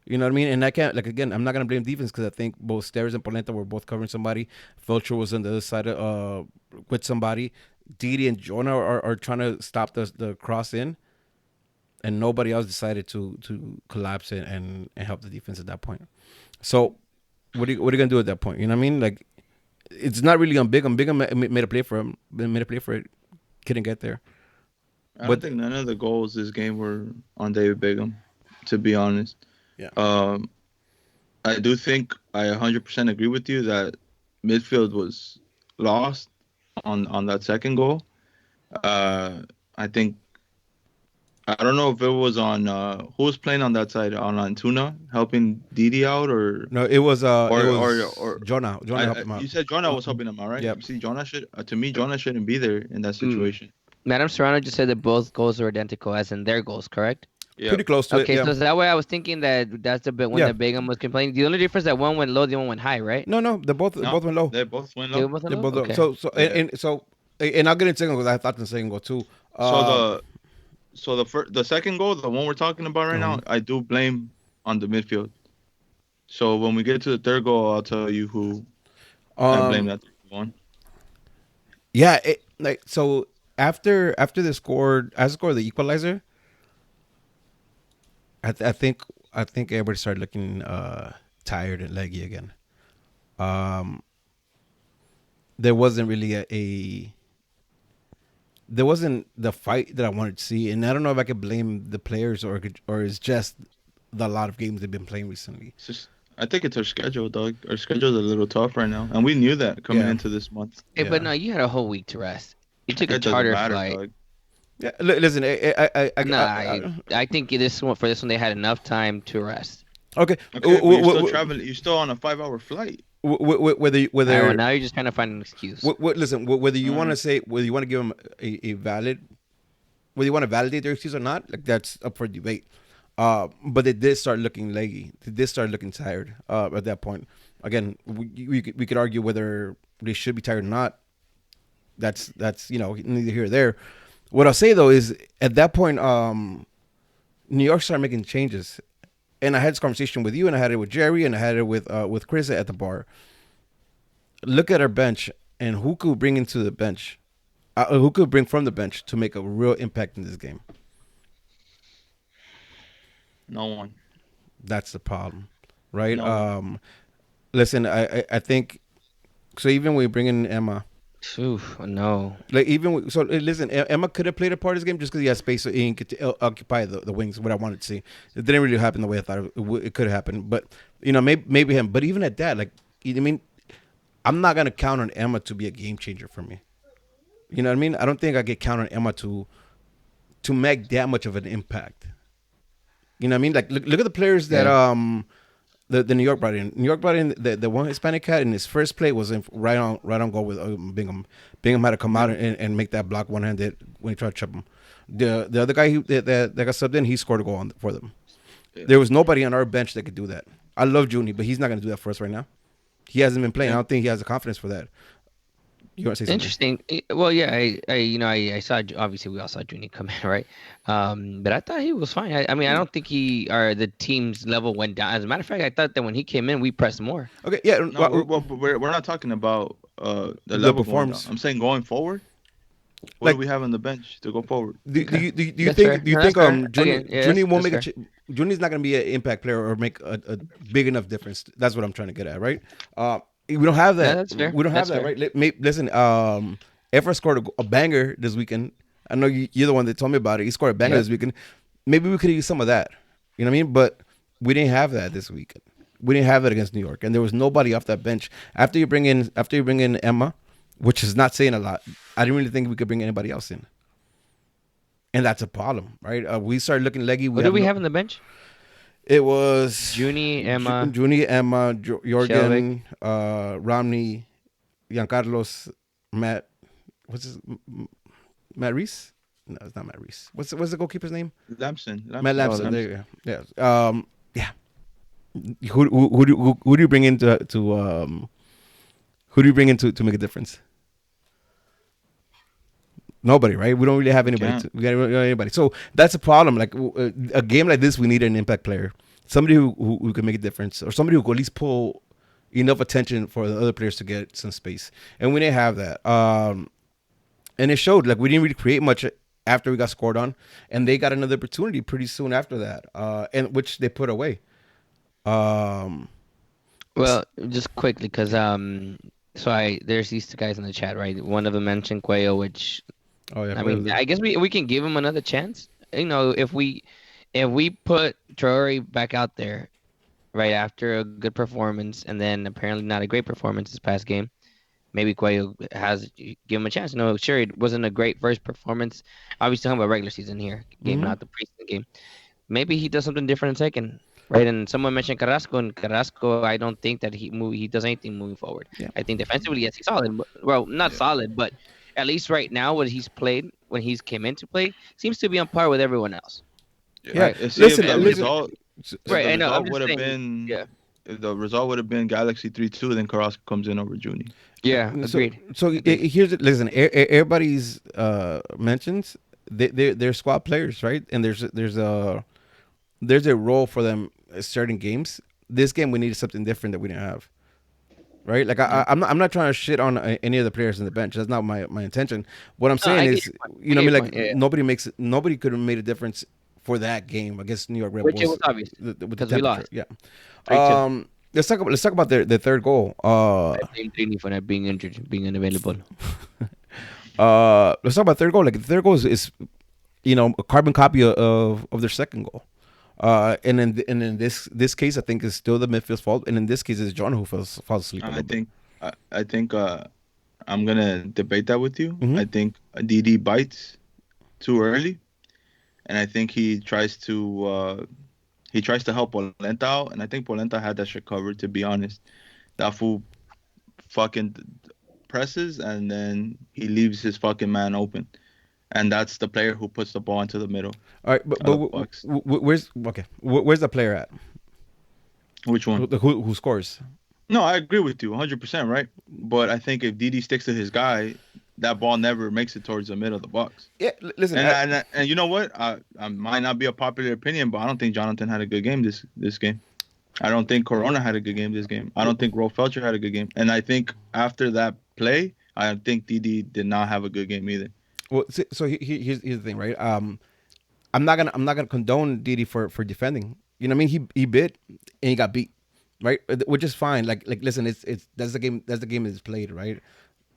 You know what I mean? And I can't, like, again, I'm not gonna blame defense because I think both Stairs and Polenta were both covering somebody. Felcher was on the other side with somebody. Didi and Jonah are trying to stop the cross in, and nobody else decided to collapse it and help the defense at that point. So what are you gonna do at that point? You know what I mean? Like, it's not really on Big. Big made a play for him. Made a play for it. Couldn't get there. I don't But think none of the goals this game were on David Bingham, to be honest. yeah, Um, I do think I 100% agree with you that midfield was lost on that second goal. Uh, I think I don't know if it was on who was playing on that side on Antuna helping Didi out no, it was or Jonah. Jonah helped him you out. said Jonah was helping him out, right? Yep. See, Jonah should to me Jonah shouldn't be there in that Mm. situation. Madam Serrano just said that both goals are identical, as in their goals, correct? Yeah, Pretty close to it. Okay, Yeah. so is that way I was thinking that that's the bit when Yeah. the Bingham was complaining. The only difference that one went low, the other one went high, right? No, they both no, both went low. they both went They low. were both They low. both low. Okay. So Yeah. and I'll get into second goal because I thought the second goal too. So Um, the second goal, the one we're talking about right now, I do blame on the midfield. So when we get to the third goal, I'll tell you who I blame um, that one. yeah. Like so after they scored, I scored the equalizer. I think everybody started looking tired and leggy again. Um, there wasn't really a there wasn't the fight that I wanted to see, and I don't know if I could blame the players or it's just the lot of games they've been playing recently. It's just, I think it's our schedule, dog. Our schedule's a little tough right now, and we knew that coming Yeah, into this month. Hey, but yeah, no, you had a whole week to rest. You took a It doesn't charter matter, flight. dog. yeah. Listen, No, I think for this one they had enough time to rest. okay. Okay, but you're still traveling. You're still on a 5-hour flight. Whether All right, well, whether now you're just trying to find an excuse. listen, whether you want to Alright. say whether you want to give them a valid, whether you want to validate their excuse or not, like that's up for debate. But they did start looking leggy. They did start looking tired. At that point, again, we could argue whether they should be tired or not. That's neither here or there. What I'll say though is at that point, New York started making changes, and I had this conversation with you, and I had it with Jerry, and I had it with Chris at the bar. Look at our bench and who could bring into the bench, who could bring from the bench to make a real impact in this game. No one. That's the problem, right? No. Listen, I think so. Even when we bring in Emma, Oof, no. like listen, Emma could have played a part of this game just because he has space so he could occupy the wings. What I wanted to see, it didn't really happen the way I thought it could have happened. But maybe him. But even at that, like I mean, I'm not gonna count on Emma to be a game changer for me. You know what I mean? I don't think I get count on Emma to make that much of an impact. You know what I mean? Like look at the players that the New York brought in. New York brought in the one Hispanic cat in his first play was right on goal with Bingham. Bingham had to come out and make that block one handed when he tried to chip him. The other guy that got subbed in, he scored a goal for them. Yeah. There was nobody on our bench that could do that. I love Junie, but he's not going to do that for us right now. He hasn't been playing. I don't think he has the confidence for that. You want to say something? Interesting. Well, yeah, I saw. Obviously, we all saw Junior come in, right? But I thought he was fine. I mean, I don't think the team's level went down. As a matter of fact, I thought that when he came in, we pressed more. Okay, yeah. No, we're not talking about the level performance. going down. I'm saying going forward. What Like- do we have on the bench to go forward? Do you That's think fair. do you No, think that's fair. Junie Again, yeah, Junie won't that's make Junie's not going to be an impact player or make a big enough difference? That's what I'm trying to get at, right? We don't have that. Yeah, that's fair. We don't have That's that, fair. right? Listen, Efra scored a banger this weekend. I know you're the one that told me about it. He scored a banger Yeah. this weekend. Maybe we could use some of that. You know what I mean? But we didn't have that this weekend. We didn't have that against New York, and there was nobody off that bench. After you bring in Emma, which is not saying a lot, I didn't really think we could bring anybody else in. And that's a problem, right? We started looking leggy. What do we have on the bench? It was Junie, Emma, Junie, Emma, Jorgen, Romney, Giancarlos, Matt. What's his Matt Reese? No, it's not Matt Reese. What's the goalkeeper's name? Lampson. Matt Lampson. There you go. Yeah. Yeah. Who do you bring in to who do you bring in to make a difference? Nobody, right? We don't really have anybody. We got anybody. So that's a problem. Like a game like this, we need an impact player, somebody who can make a difference, or somebody who can at least pull enough attention for the other players to get some space. And we didn't have that. And it showed. Like we didn't really create much after we got scored on, and they got another opportunity pretty soon after that, and which they put away. Well, just quickly, because there's these two guys in the chat, right? One of them mentioned Cuello, which Oh yeah. I mean, I guess we can give him another chance. You know, if we put Traore back out there right after a good performance, and then apparently not a great performance this past game, maybe Cuello give him a chance. No, sure, it wasn't a great first performance. Obviously, talking about regular season here, game, not the preseason game. Maybe he does something different in second. Right, and someone mentioned Carrasco, and Carrasco, I don't think that he does anything moving forward. Yeah. I think defensively, yes, he's solid. But, well, not solid, but at least right now, what he's played when he's came into play seems to be on par with everyone else. Yeah. Right. Listen, If the listen. result, Right, I know. I'm would just have saying, been yeah, if the result would have been Galaxy 3-2, then Carrasco comes in over Junie. yeah, So, agreed. here's it. Listen, everybody's mentions they're squad players, right? And there's a role for them starting games. This game we needed something different that we didn't have, right? Like I'm not trying to shit on any of the players on the bench. That's not my intention. What I'm saying I is, get your point. you know, I what I get mean, your like point, yeah. nobody could have made a difference for that game against New York Red Which Bulls. it was obvious with the because we temperature. lost. Yeah. 3-2. let's talk about the third goal. I blame Trini for not being injured, being unavailable. Let's talk about third goal. Like the third goal is a carbon copy of their second goal. And in this case, I think it's still the midfield's fault. And in this case, it's John who falls asleep a I little bit. think I think I'm gonna debate that with you. Mhm. I think DD bites too early, and I think he tries to help Polenta out, and I think Polenta had that shit covered. To be honest, that fool fucking presses, and then he leaves his fucking man open, and that's the player who puts the ball into the middle All right, but of the box. where's the player at? Which one? Who scores? No, I agree with you 100%, right? But I think if DD sticks to his guy, that ball never makes it towards the middle of the box. Yeah, listen. And you know what? I might not be a popular opinion, but I don't think Jonathan had a good game this game. I don't think Corona had a good game this game. I don't think Rolf Felcher had a good game. And I think after that play, I think DD did not have a good game either. Well, so here's the thing, right? I'm not gonna condone Didi for defending. You know what I mean? He bit and he got beat, right? Which is fine. Like listen, it's that's the game that's played, right?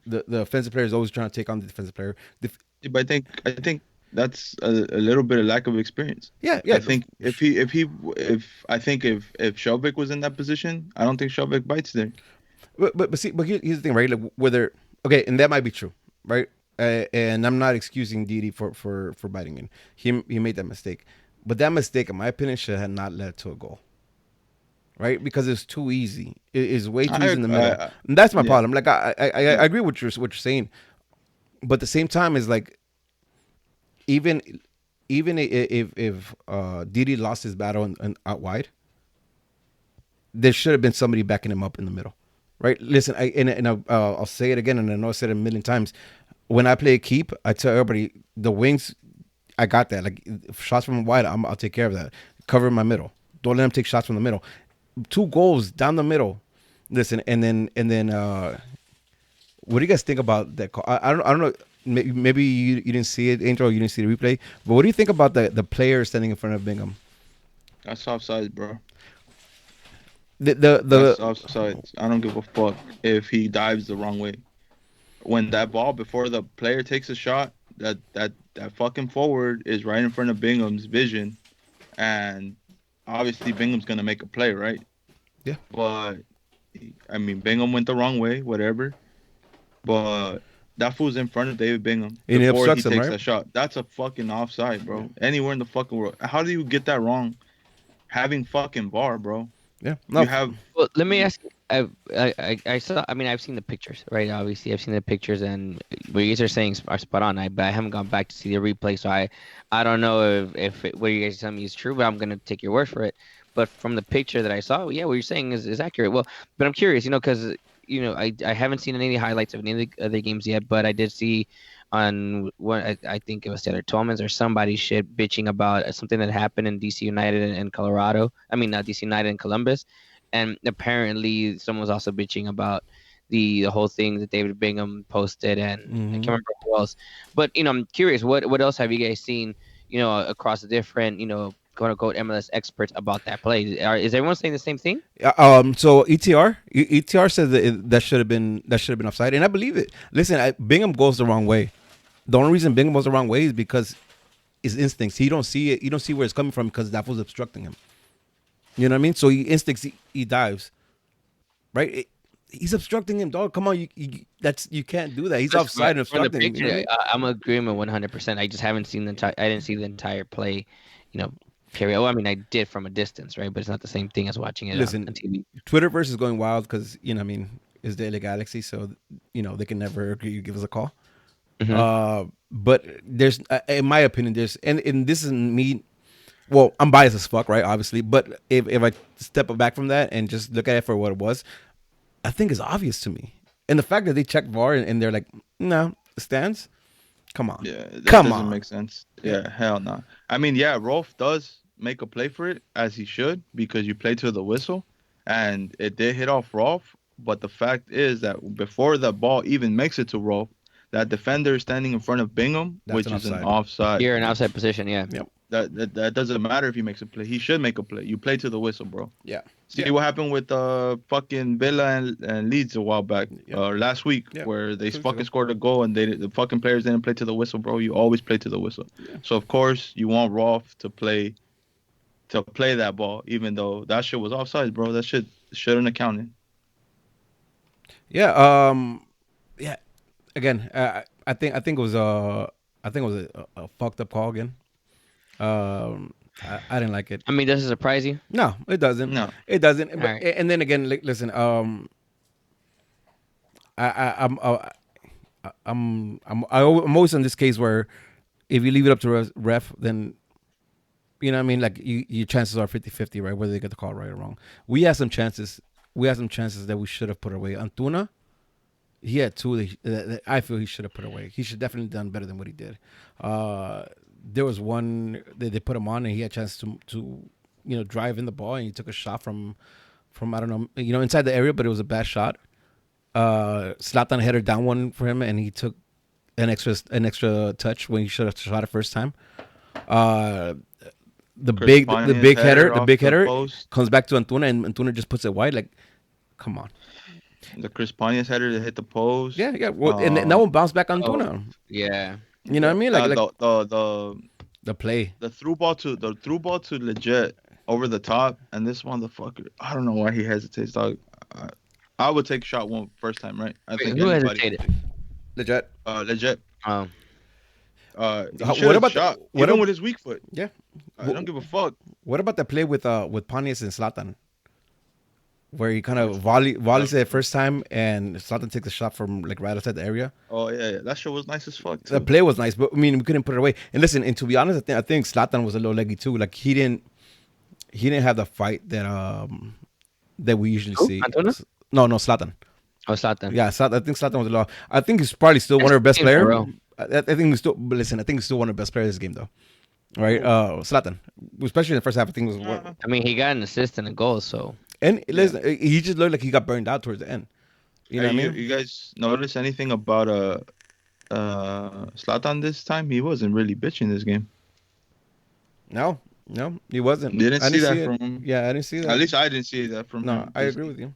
The offensive player is always trying to take on the defensive player. But I think that's a little bit of lack of experience. Yeah. I think if Shelvick was in that position, I don't think Shelvick bites there. But here's the thing, right? Like whether okay, and that might be true, right? And I'm not excusing Didi for biting in. He made that mistake, but that mistake, in my opinion, should have not led to a goal, right? Because it's too easy. It's way too easy in the middle. And that's my problem. Like I agree with what you're saying, but at the same time, is like even if Didi lost his battle and out wide, there should have been somebody backing him up in the middle, right? Listen, I'll say it again, and I know I said it a million times. When I play keep, I tell everybody the wings, I got that. Like shots from wide, I'll take care of that. Cover my middle. Don't let them take shots from the middle. 2 goals down the middle. Listen, and then what do you guys think about that call? I don't know. Maybe you didn't see it, Angel. You didn't see the replay. But what do you think about the player standing in front of Bingham? That's offside, bro. That's That's offside. I don't give a fuck if he dives the wrong way. When that ball before the player takes a shot, that fucking forward is right in front of Bingham's vision, and obviously Bingham's gonna make a play, right? Yeah. But I mean, Bingham went the wrong way, whatever. But that fool's in front of David Bingham And he before he obstructs takes him, right? that shot. That's a fucking offside, bro. Anywhere in the fucking world. How do you get that wrong? Having fucking VAR, bro. Yeah. No. You have Well, let me ask you. I saw. I mean, I've seen the pictures, right? Obviously, I've seen the pictures, and what you guys are saying are spot on. But I haven't gone back to see the replay, so I don't know if what you guys are telling me is true. But I'm gonna take your word for it. But from the picture that I saw, yeah, what you're saying is accurate. Well, but I'm curious, because I haven't seen any highlights of any of the other games yet, but I did see on what I think it was Taylor Tolman's or somebody shit bitching about something that happened in DC United and Colorado. I mean, not DC United and Columbus, and apparently someone was also bitching about the whole thing that David Bingham posted, and I can't remember who else. But I'm curious, what else have you guys seen? Across the different quote unquote MLS experts about that play. Is everyone saying the same thing? So ETR said that should have been offside, and I believe it. Listen, Bingham goes the wrong way. The only reason Bingham goes the wrong way is because his instincts. He don't see it. You don't see where it's coming from because that was obstructing him. You know what I mean? So he dives, right? He's obstructing him, dog. Come on, you can't do that. He's offside and From the obstructing him. picture, You know what I mean? I'm agreement 100%. I just haven't seen I didn't see the entire play, period. Well, I mean, I did from a distance, right? But it's not the same thing as watching it Listen, on TV. Twitterverse is going wild because it's the LA Galaxy, so they can never agree. You give us a call. But there's, in my opinion, and this isn't me. Well, I'm biased as fuck, right? Obviously, but if I step back from that and just look at it for what it was, I think it's obvious to me. And the fact that they checked VAR and they're like, no, it stands. Come on. Yeah, that Come doesn't on. make sense. Yeah, hell no. I mean, yeah, Rolf does make a play for it as he should because you play to the whistle, and it did hit off Rolf. But the fact is that before the ball even makes it to Rolf, that defender is standing in front of Bingham, That's which an is an offside. offside. You're in outside position, yeah. Yep. that doesn't matter if he makes a play. He should make a play. You play to the whistle, bro. Yeah. See Yeah. what happened with fucking Villa and Leeds a while back, Yeah. last week, Yeah. where they 2 weeks fucking ago. scored a goal and the fucking players didn't play to the whistle, bro. You always play to the whistle. Yeah. So of course you want Rolf to play that ball, even though that shit was offside, bro. That shit shouldn't have counted. Yeah. Yeah. Again, I think it was a fucked up call again. I didn't like it. I mean, does it surprise you? No, it doesn't. No. It doesn't. But Alright. and then again, listen. I'm always in this case where if you leave it up to ref, then you know what I mean. Like your chances are 50-50, right? Whether they get the call right or wrong. We had some chances. We had some chances that we should have put away. Antuna, he had two that I feel he should have put away. He should definitely done better than what he did. There was one that they put him on and he had a chance to drive in the ball and he took a shot from I don't know inside the area, but it was a bad shot. Zlatan headed down one for him and he took an extra touch when he should have shot it first time. The Chris big Pontius header off the post. comes back to Antuna and Antuna just puts it wide. Like, come on. The Chris Pontius header that hit the post. Yeah. Well, and that one bounced back on Antuna. Yeah. You know what I mean? Like the play. the through ball to legit over the top, and this motherfucker, I don't know why he hesitates, dog. I would take a shot one first time, right? I think Who anybody. hesitated? Legit. Legit. Oh, He What should have about shot, what even ab- with his weak foot. Yeah. I don't give a fuck. What about the play with Pontius and Zlatan? Where he kind of volleys it first time and Zlatan takes a shot from like right outside the area. Oh yeah, that shit was nice as fuck too. The play was nice, but I mean we couldn't put it away. And listen, and to be honest, I think Zlatan was a little leggy too. Like he didn't have the fight that we usually Who? see. Antuna? No, Zlatan. oh, Zlatan. Yeah, I think Zlatan was a lot. I think he's probably still one of our best Team for players. real. I think he's still. But listen, I think he's still one of the best players of this game, though. Right, Zlatan, especially in the first half. I think it was one. I mean, he got an assist and a goal, so And listen, he just looked like he got burned out towards the end. You know what I mean? You guys notice anything about Zlatan this time? He wasn't really bitching this game. No, he wasn't. Didn't I see that it. from him. Yeah, I didn't see that. At least I didn't see that from No, him. I agree with you.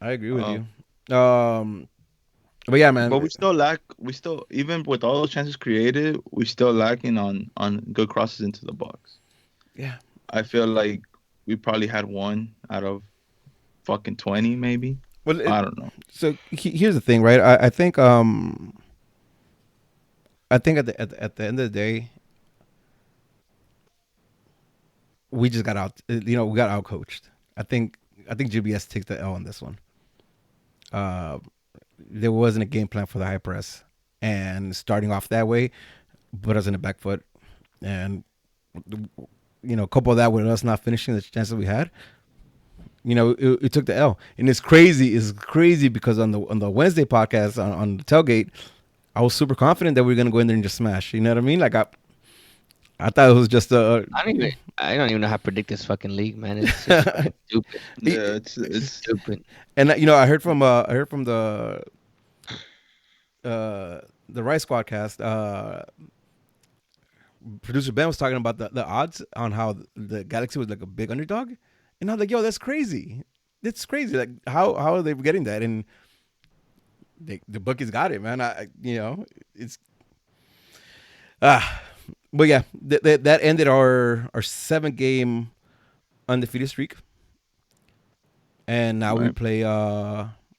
I agree with you. But yeah, man. But we still even with all those chances created, we still lacking on good crosses into the box. Yeah. I feel like we probably had one out of fucking 20 maybe. Well, I don't know. So here's the thing, right? I think at the end of the day, we just got out. We got out coached. I think GBS takes the L on this one. There wasn't a game plan for the high press, and starting off that way put us in the back foot, and couple of that with us not finishing the chances we had. It took the L, and it's crazy. It's crazy because on the Wednesday podcast on the tailgate, I was super confident that we were gonna go in there and just smash. You know what I mean? Like I thought it was just a. I don't even know how to predict this fucking league, man. It's just fucking stupid. Yeah, it's Stupid. And I heard from the Rice Squad cast. Producer Ben was talking about the odds on how the Galaxy was like a big underdog, and I was like, "Yo, that's crazy. That's crazy. Like, how are they getting that?" And the bookies got it, man. It's but yeah, that ended our 7-game undefeated streak, and now we Right. play.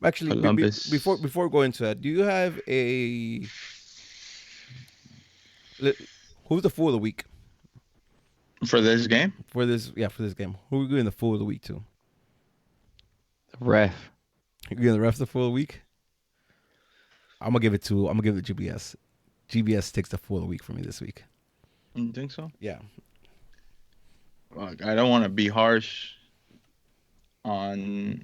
Actually, Columbus. before we go into that, do you have a who's the fool of the week for this game. for this? Yeah, for this game, who are we giving the fool of the week to? Ref. You're giving the refs the fool of the week. I'm gonna give it to GBS. GBS takes the fool of the week for me this week. You think so? Yeah. Like, I don't want to be harsh on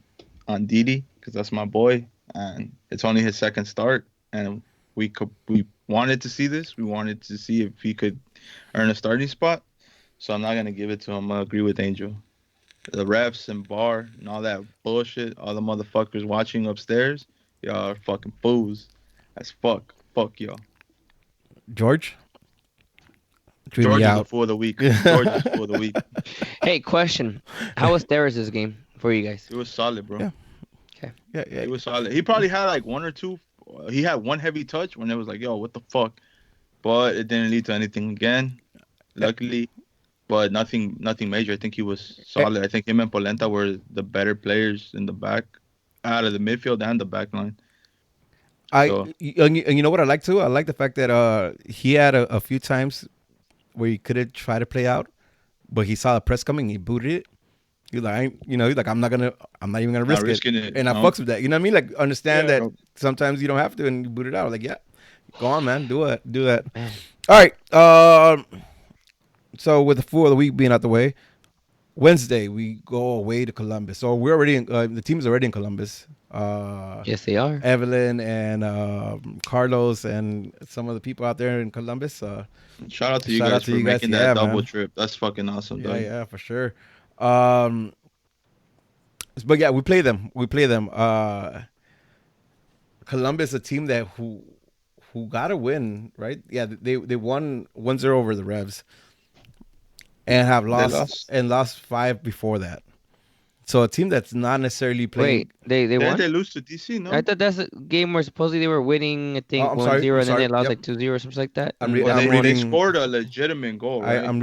Didi because that's my boy, and it's only his second start, and we wanted to see this. We wanted to see if he could earn a starting spot. So I'm not gonna give it to him. I agree with Angel. The refs and bar and all that bullshit. All the motherfuckers watching upstairs, y'all are fucking fools. As fuck. Fuck y'all. George. Tweet George me is out. the fool of the week. George is the fool of the week. Hey, question. How was Thera's game for you guys? It was solid, bro. Yeah. Okay. Yeah, yeah. It was solid. He probably had like one or two. He had one heavy touch when it was like, yo, what the fuck? But it didn't lead to anything again, luckily. But nothing major. I think he was solid. I think him and Polenta were the better players in the back, out of the midfield and the back line. So And you know what I like too? I like the fact that he had a few times where he could have tried to play out, but he saw the press coming, he booted it. He's like, he's like, I'm not even gonna risk risking it. it, And I no. fucks with that. You know what I mean? Like, understand Yeah. that sometimes you don't have to, and you boot it out. Like, yeah, go on, man, do that. Man. All right. So with the fool of the week being out the way, Wednesday we go away to Columbus. So we're already the team's already in Columbus. Yes, they are. Evelyn and Carlos and some of the people out there in Columbus. Shout out to you Shout guys out to for you guys. making Yeah, that double man. trip. That's fucking awesome, Yeah, dog. yeah, for sure. But yeah, we play them. Columbus, a team that who got a win, right? Yeah, they won 1-0 over the Revs, and have lost 5 before that. So a team that's not necessarily playing. Wait, they Didn't won? they lose to DC? No. I thought that's a game where supposedly they were winning, I think, I'm 1-0, sorry, I'm and then they sorry. lost Yep. like 2-0 or something like that. I'm And- Well, I'm they reading. scored a legitimate goal, right? I'm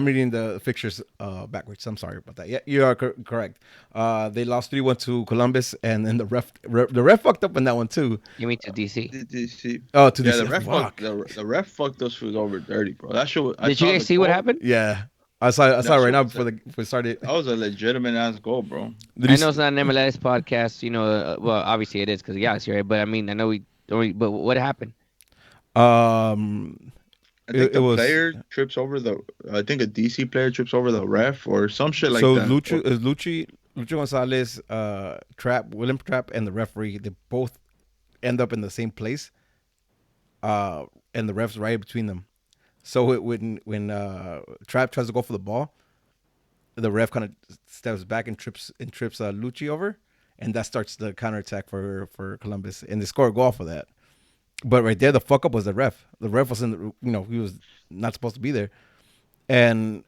reading the fixtures backwards. I'm sorry about that. Yeah, you are correct. They lost 3-1 to Columbus, and then the ref fucked up on that one too. Give me to DC. DC. Oh, to Yeah, the the ref fuck. the ref fucked us fools over dirty, bro. That shit. Did you guys see what happened? Yeah, I saw it That right shit now was before we started. That was a legitimate ass goal, bro. Did I you know it's not an MLS podcast, well, obviously it is because Galaxy, right? But I mean, I know but what happened? Um, I think it was player trips over the. I think a DC player trips over the ref or some shit like so that. Lucho Gonzalez, William Trap, and the referee, they both end up in the same place. And the ref's right between them. So when Trap tries to go for the ball, the ref kind of steps back and trips Lucci over, and that starts the counterattack for Columbus, and they score a goal for that. But right there, the fuck up was the ref. The ref wasn't, he was not supposed to be there. And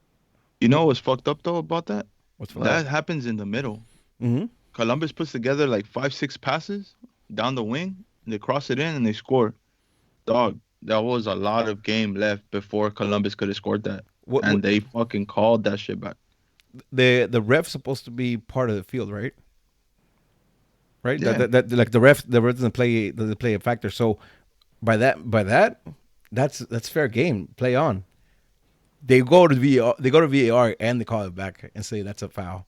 You know what's fucked up though about that? what's That happens in the middle. Mm-hmm. Columbus puts together like 5-6 passes down the wing, and they cross it in and they score. Dog, there was a lot of game left before Columbus could have scored that, and they fucking called that shit back. The ref's supposed to be part of the field, right? Right. Yeah. That like the ref doesn't play a factor. So by that, that's fair game. Play on. They go to VAR and they call it back and say that's a foul.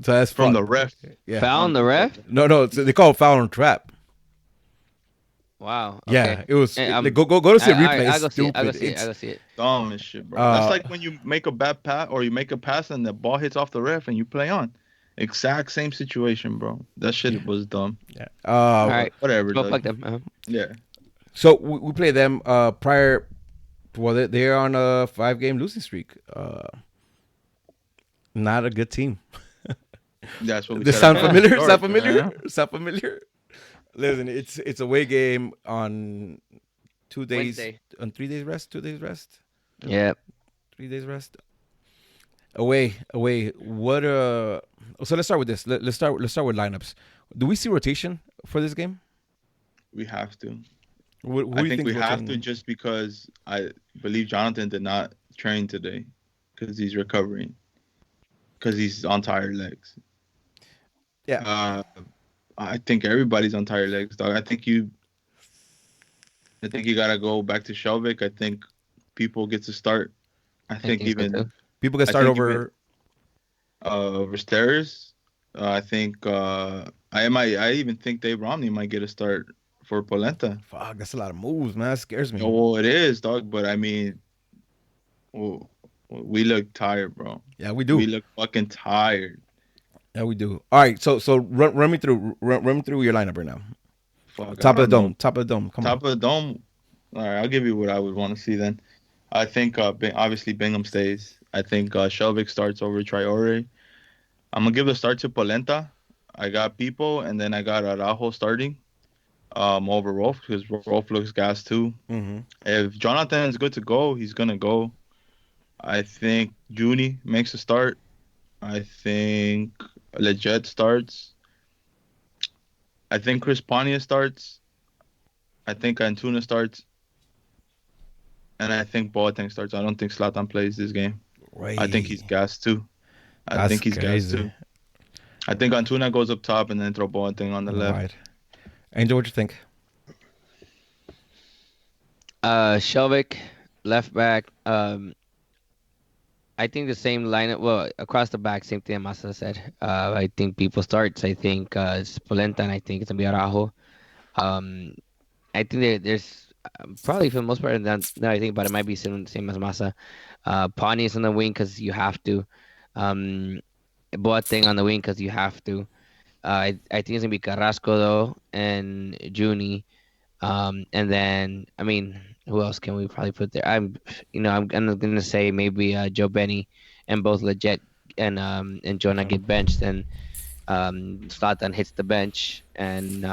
So that's From fucked. the ref. Yeah. Foul on the ref? No, they call it foul on Trap. Wow. Yeah, okay. it was. Hey, Go to see a replay. I It's go see it. I go stupid. see it. I It's- go see it. Dumb as shit, bro. That's like when you make a bad pass or you make a pass and the ball hits off the ref and you play on. Exact same situation, bro. That shit was dumb. Yeah. All right. Whatever. Well, Doug. fuck them. Yeah. So we play them prior. Well, they're on a 5-game losing streak. Not a good team. That's what we This said sound at the familiar? start, Sound familiar? man. Sound familiar? Listen, it's away game on 2 days, Wednesday. on 3 days rest, 2 days rest, Yeah. 3 days rest. Away. What? So let's start with this. Let's start with lineups. Do we see rotation for this game? We have to. Who I do you think we think's have to rotating? just because I believe Jonathan did not train today because he's recovering. Because he's on tired legs. Yeah. I think everybody's on tired legs, dog. I think you gotta go back to Shelvick. I think people get to start. I think think so even too. People can I start think over. Resteres. I think I even think Dave Romney might get a start for Polenta. Fuck, that's a lot of moves, man. That scares me. Oh, well, it is, dog. But I mean, we look tired, bro. Yeah, we do. We look fucking tired. Yeah, we do. All right, so run me through your lineup right now. Fuck, Top I of the don't dome. know. Top of the dome. Come Top of the dome. All right, I'll give you what I would want to see then. I think obviously Bingham stays. I think Shelvick starts over Traore. I'm gonna give the start to Polenta. I got Pipo, and then I got Araujo starting. over Rolf because Rolf looks gas too. Mm-hmm. If Jonathan is good to go, he's gonna go. I think Junie makes a start. I think Leggett starts. I think Chris Pontius starts. I think Antuna starts, and I think Boateng starts. I don't think Zlatan plays this game. I think he's Way. gas too. I That's think he's gas crazy. too. I think Antuna goes up top and then throw Boateng on the On the left. wide. Angel, what you think? Shelvick, left back. I think the same lineup. Well, across the back, same thing Massa said. I think people starts. I think Spolenta, and I think it's gonna be Araujo. Um, I think there's probably for the most part. Now I think about it, might be same as Massa. Pawnee is on the wing because you have to. Um, Boateng on the wing because you have to. I think it's gonna be Carrasco though and Juni. And then I mean, who else can we probably put there? I'm gonna say maybe Joe Benny and both Legit and Jonah Okay. get benched and Zlatan hits the bench and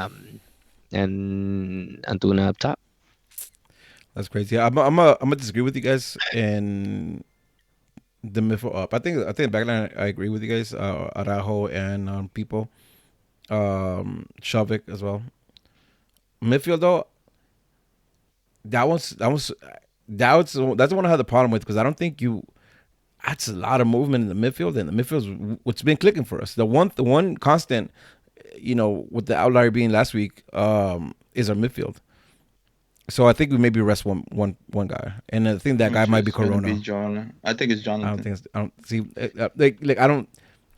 Antuna up top. That's crazy. I'm gonna disagree with you guys in the midfield up. I think backline I agree with you guys. Araujo and people. Shavik as well. Midfield though, that's the one I had the problem with because I don't think you. That's a lot of movement in the midfield, and the midfield's what's been clicking for us. The one constant, with the outlier being last week, is our midfield. So I think we maybe rest one guy, and I think that guy Which might be is gonna be Corona. Jonah. I think it's I don't Jonathan. think I don't see like I don't.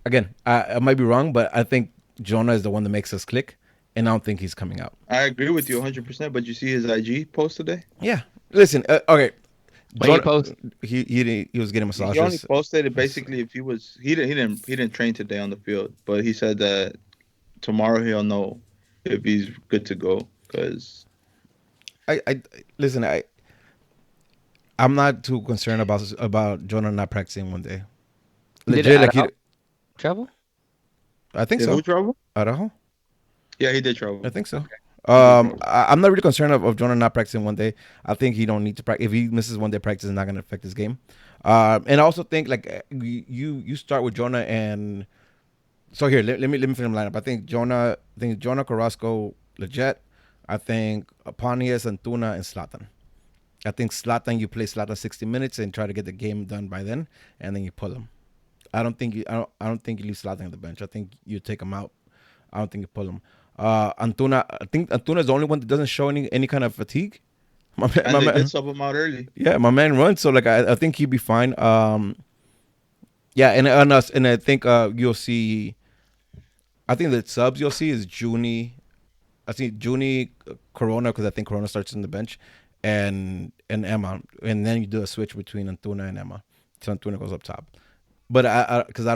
Again, I might be wrong, but I think Jonah is the one that makes us click, and I don't think he's coming out. I agree with you 100%. But you see his IG post today? Yeah, listen. Okay, What do you Jonah. post? He was getting He only massages. posted it basically if he didn't train today on the field, but he said that tomorrow he'll know if he's good to go because I listen. I'm not too concerned about Jonah not practicing one day. Did Legit, like he. Araujo travel? I think did who so. travel? Arajo. Yeah, he did travel. I think so. He did travel. I'm not really concerned of Jonah not practicing one day. I think he don't need to practice. If he misses one day practice, it's not going to affect his game. And I also think like you start with Jonah and so here let me finish the lineup. I think Jonah Carrasco, Leggett. I think Pontius and Tuna and Zlatan. I think Zlatan you play Zlatan 60 minutes and try to get the game done by then, and then you pull him. I don't think you leave Zlatan on the bench. I think you take him out. I don't think you pull him. Antuna, I think Antuna is the only one that doesn't show any kind of fatigue. And My they did man, sub him out early. yeah, my man runs, so like I think he'd be fine. Yeah, and us, and I think you'll see. I think the subs you'll see is Junie. I think Junie, Corona because I think Corona starts in the bench, and Emma, and then you do a switch between Antuna and Emma. So Antuna goes up top. But because I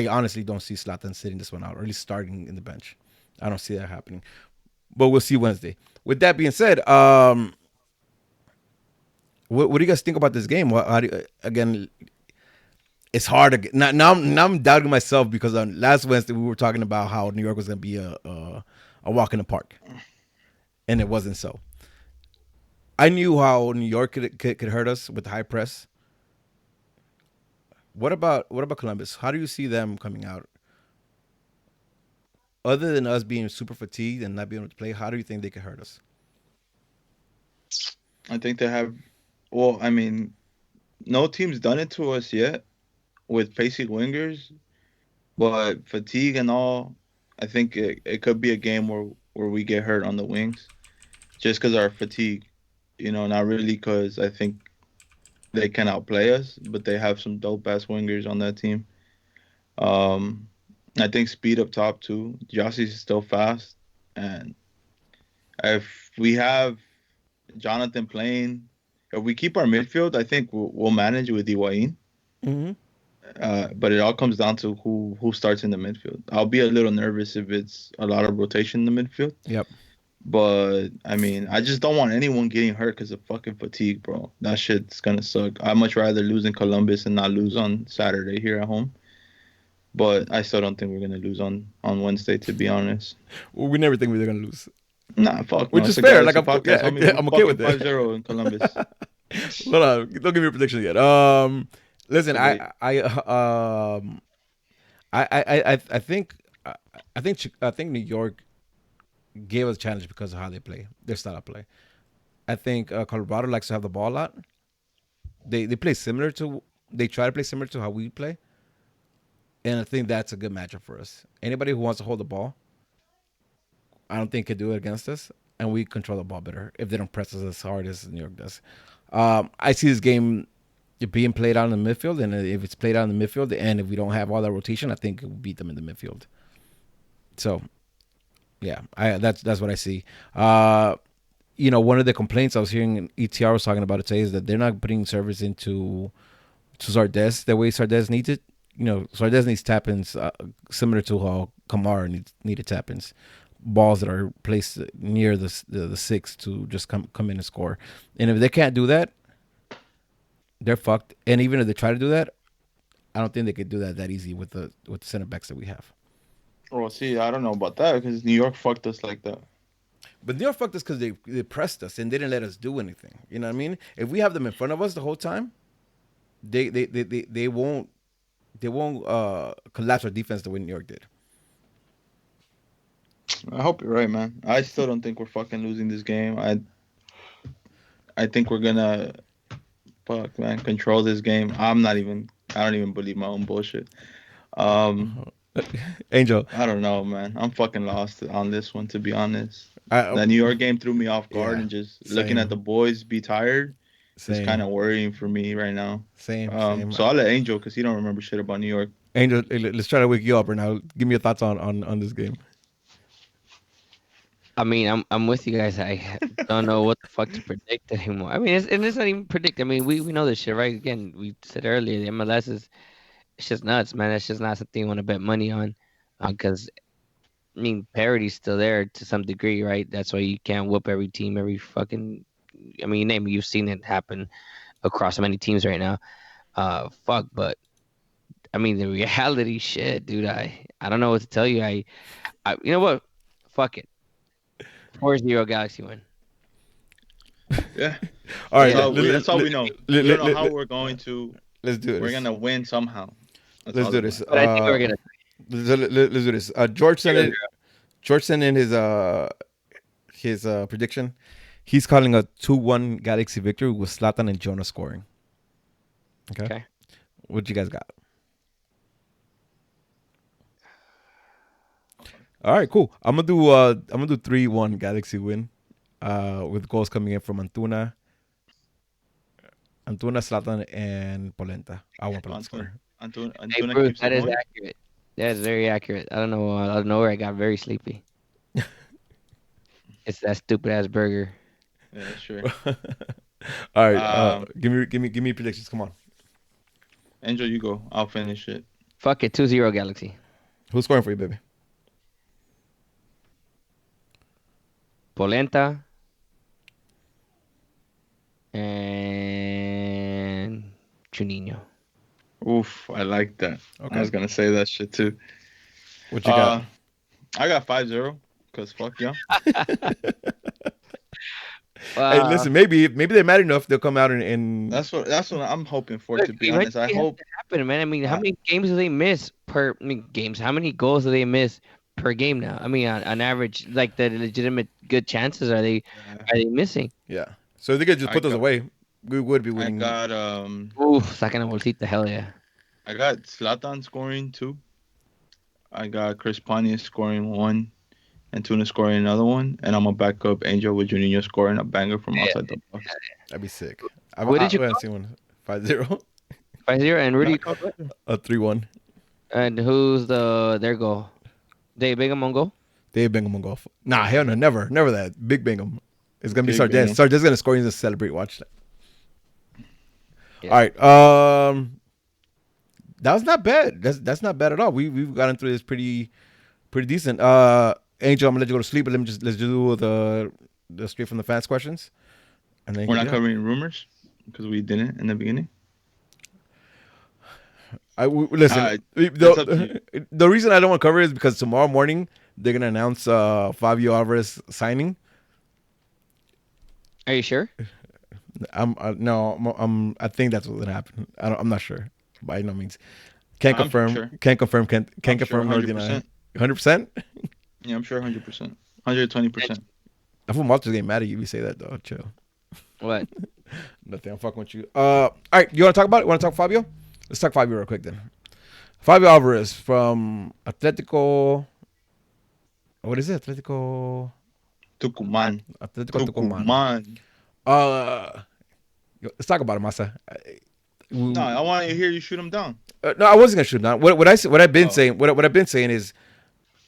honestly don't see Zlatan sitting this one out, or at least starting in the bench. I don't see that happening. But we'll see Wednesday. With that being said, what do you guys think about this game? Again, it's hard to get, now. I'm doubting myself because on last Wednesday we were talking about how New York was going to be a walk in the park, and it wasn't so. I knew how New York could hurt us with the high press. What about Columbus? How do you see them coming out? Other than us being super fatigued and not being able to play, how do you think they could hurt us? I think they have. Well, I mean, no team's done it to us yet with pacey wingers, but fatigue and all. I think it could be a game where we get hurt on the wings just because our fatigue. Not really because I think they can outplay us, but they have some dope ass wingers on that team. Um, I think speed up top too. Jossie's still fast, and if we have Jonathan playing, if we keep our midfield, I think we'll manage with Iwain. Mm-hmm. But it all comes down to who starts in the midfield. I'll be a little nervous if it's a lot of rotation in the midfield. Yep. But I mean, I just don't want anyone getting hurt because of fucking fatigue, bro. That shit's gonna suck. I'd much rather lose in Columbus and not lose on Saturday here at home. But I still don't think we're gonna lose on Wednesday, to be honest. Well, we never think we were gonna lose. Nah, fuck no. Which It's is a fair. Like Galaxy I'm, podcast. yeah, Homie, we're I'm okay fucking with it. 5-0 in Columbus. Hold on, don't give me a prediction yet. Listen, Debate. I think I think New York gave us a challenge because of how they play, their style of play. I think Colorado likes to have the ball a lot. They play similar to they try to play similar to how we play, and I think that's a good matchup for us. Anybody who wants to hold the ball, I don't think could do it against us, and we control the ball better if they don't press us as hard as New York does. I see this game being played out in the midfield, and if it's played out in the midfield, and if we don't have all that rotation, I think we'll beat them in the midfield. So yeah, that's what I see. One of the complaints I was hearing ETR was talking about it today is that they're not putting service into to Zardes the way Zardes needs it. Zardes needs tap-ins similar to how Kamara needed tap-ins, balls that are placed near the six to just come in and score. And if they can't do that, they're fucked. And even if they try to do that, I don't think they could do that easy with the center backs that we have. Well, see, I don't know about that because New York fucked us like that. But New York fucked us because they pressed us and they didn't let us do anything. You know what I mean? If we have them in front of us the whole time, they won't collapse our defense the way New York did. I hope you're right, man. I still don't think we're fucking losing this game. I think we're gonna control this game. I don't even believe my own bullshit. Angel, I don't know, man. I'm fucking lost on this one, to be honest. I, That New York game threw me off guard, Yeah, and just same. looking at the boys be tired is same, kind of worrying for me right now. same. So I'll let Angel, because he don't remember shit about New York. Angel, let's try to wake you up right now. Give me your thoughts on this game. I mean, I'm with you guys. I don't know what the fuck to predict anymore. I mean, it's not even predict. I mean, we know this shit, right? Again, we said earlier, the MLS is it's just nuts, man. It's just not something you want to bet money on, because I mean, parity's still there to some degree, right? That's why you can't whoop every team, every fucking. I mean, you name it, you've seen it happen across many teams right now. But I mean, the reality, shit, dude. I don't know what to tell you. You know what? Fuck it. 4-0 Galaxy win. Yeah. All right, That's all we know. We don't know how we're going to. Let's do it. We're gonna win somehow. Let's do this. But I think we're gonna. Let's do this. George sent in his prediction. He's calling a 2-1 Galaxy victory with Zlatan and Jonah scoring. Okay. What you guys got? All right, cool. I'm gonna do 3-1 Galaxy win, with goals coming in from Antuna, Zlatan, and Polenta. I want Polenta score. Hey, Bruce, that is accurate. That is very accurate. I don't know. Out of nowhere, I got very sleepy. It's that stupid ass burger. Yeah, sure. All right, give me predictions. Come on, Angel, you go. I'll finish it. Fuck it, 2-0 Galaxy. Who's scoring for you, baby? Polenta and Juninho. Oof, I like that. Okay. I was gonna say that shit too. What you got? I got 5-0 because fuck yeah. Hey, listen, maybe they're mad enough they'll come out and That's what I'm hoping for. To be honest, I hope. Happen, man. I mean, how many games do they miss per? I mean, games. How many goals do they miss per game now? I mean, on average, like the legitimate good chances are they missing? Yeah. So if they could just put those away, we would be winning. I got sacando bolsita, hell yeah. I got Zlatan scoring 2. I got Chris Pontius scoring 1, and Tuna scoring another one, and I'm gonna back up Angel with Juninho scoring a banger from outside the box. That'd be sick. What did you see one? 5-0. 5-0, and Rudy A 3-1. And who's their goal? Dave Bingham on goal? Dave Bingham on goal. Nah, hell no, never that. Big Bingham. It's gonna be Big Sardes. Bingham. Sardes gonna score and just celebrate. Watch that. Yeah. All right. That was not bad. That's not bad at all. We've gotten through this pretty decent. Angel, I'm gonna let you go to sleep, but let's do the straight from the fans questions. And then We're not covering rumors because we didn't in the beginning. Listen. It's up to The reason I don't want to cover it is because tomorrow morning they're gonna announce Fabio Alvarez signing. Are you sure? I think that's what's gonna happen. I'm not sure by no means. Can't I'm confirm. sure. Can't confirm. Can't I'm sure confirm nor deny. 100%. 100%. Yeah, I'm sure 100%. 120%. I feel Malta's getting mad at you if you say that though. Chill. What? Nothing. I'm fucking with you. All right. You want to talk about it? Want to talk Fabio? Let's talk Fabio real quick then. Fabio Alvarez from Atletico. What is it? Tucumán. Atletico Tucumán. Tucumán. Let's talk about it, Masa. No, I want to hear you shoot him down. No, I wasn't gonna shoot him down. What I've been Oh. saying. What I've been saying is,